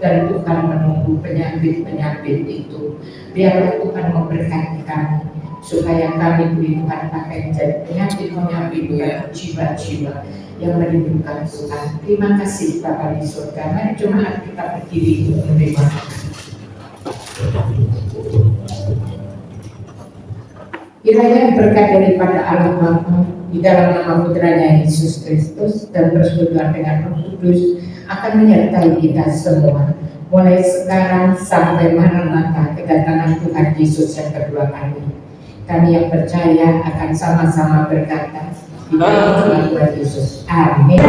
dan Tuhan menunggu penyakit-penyakit itu. Biarlah Tuhan memberkati kami, supaya kami boleh Tuhan pakai menjadi penyakit-penyakit dan jiwa-jiwa yang merindukan Tuhan. Terima kasih Bapa di surga. Mari jemaat kita berdiri untuk menerima. Kiranya berkat daripada Allah Bapa di dalam nama Putranya Yesus Kristus dan persekutuan dengan Roh Kudus akan menyertai kita semua, mulai sekarang sampai Maranatha, kedatangan Tuhan Yesus yang kedua kali. Kami yang percaya akan sama-sama berkata, di dalam nama Tuhan Yesus. Amin.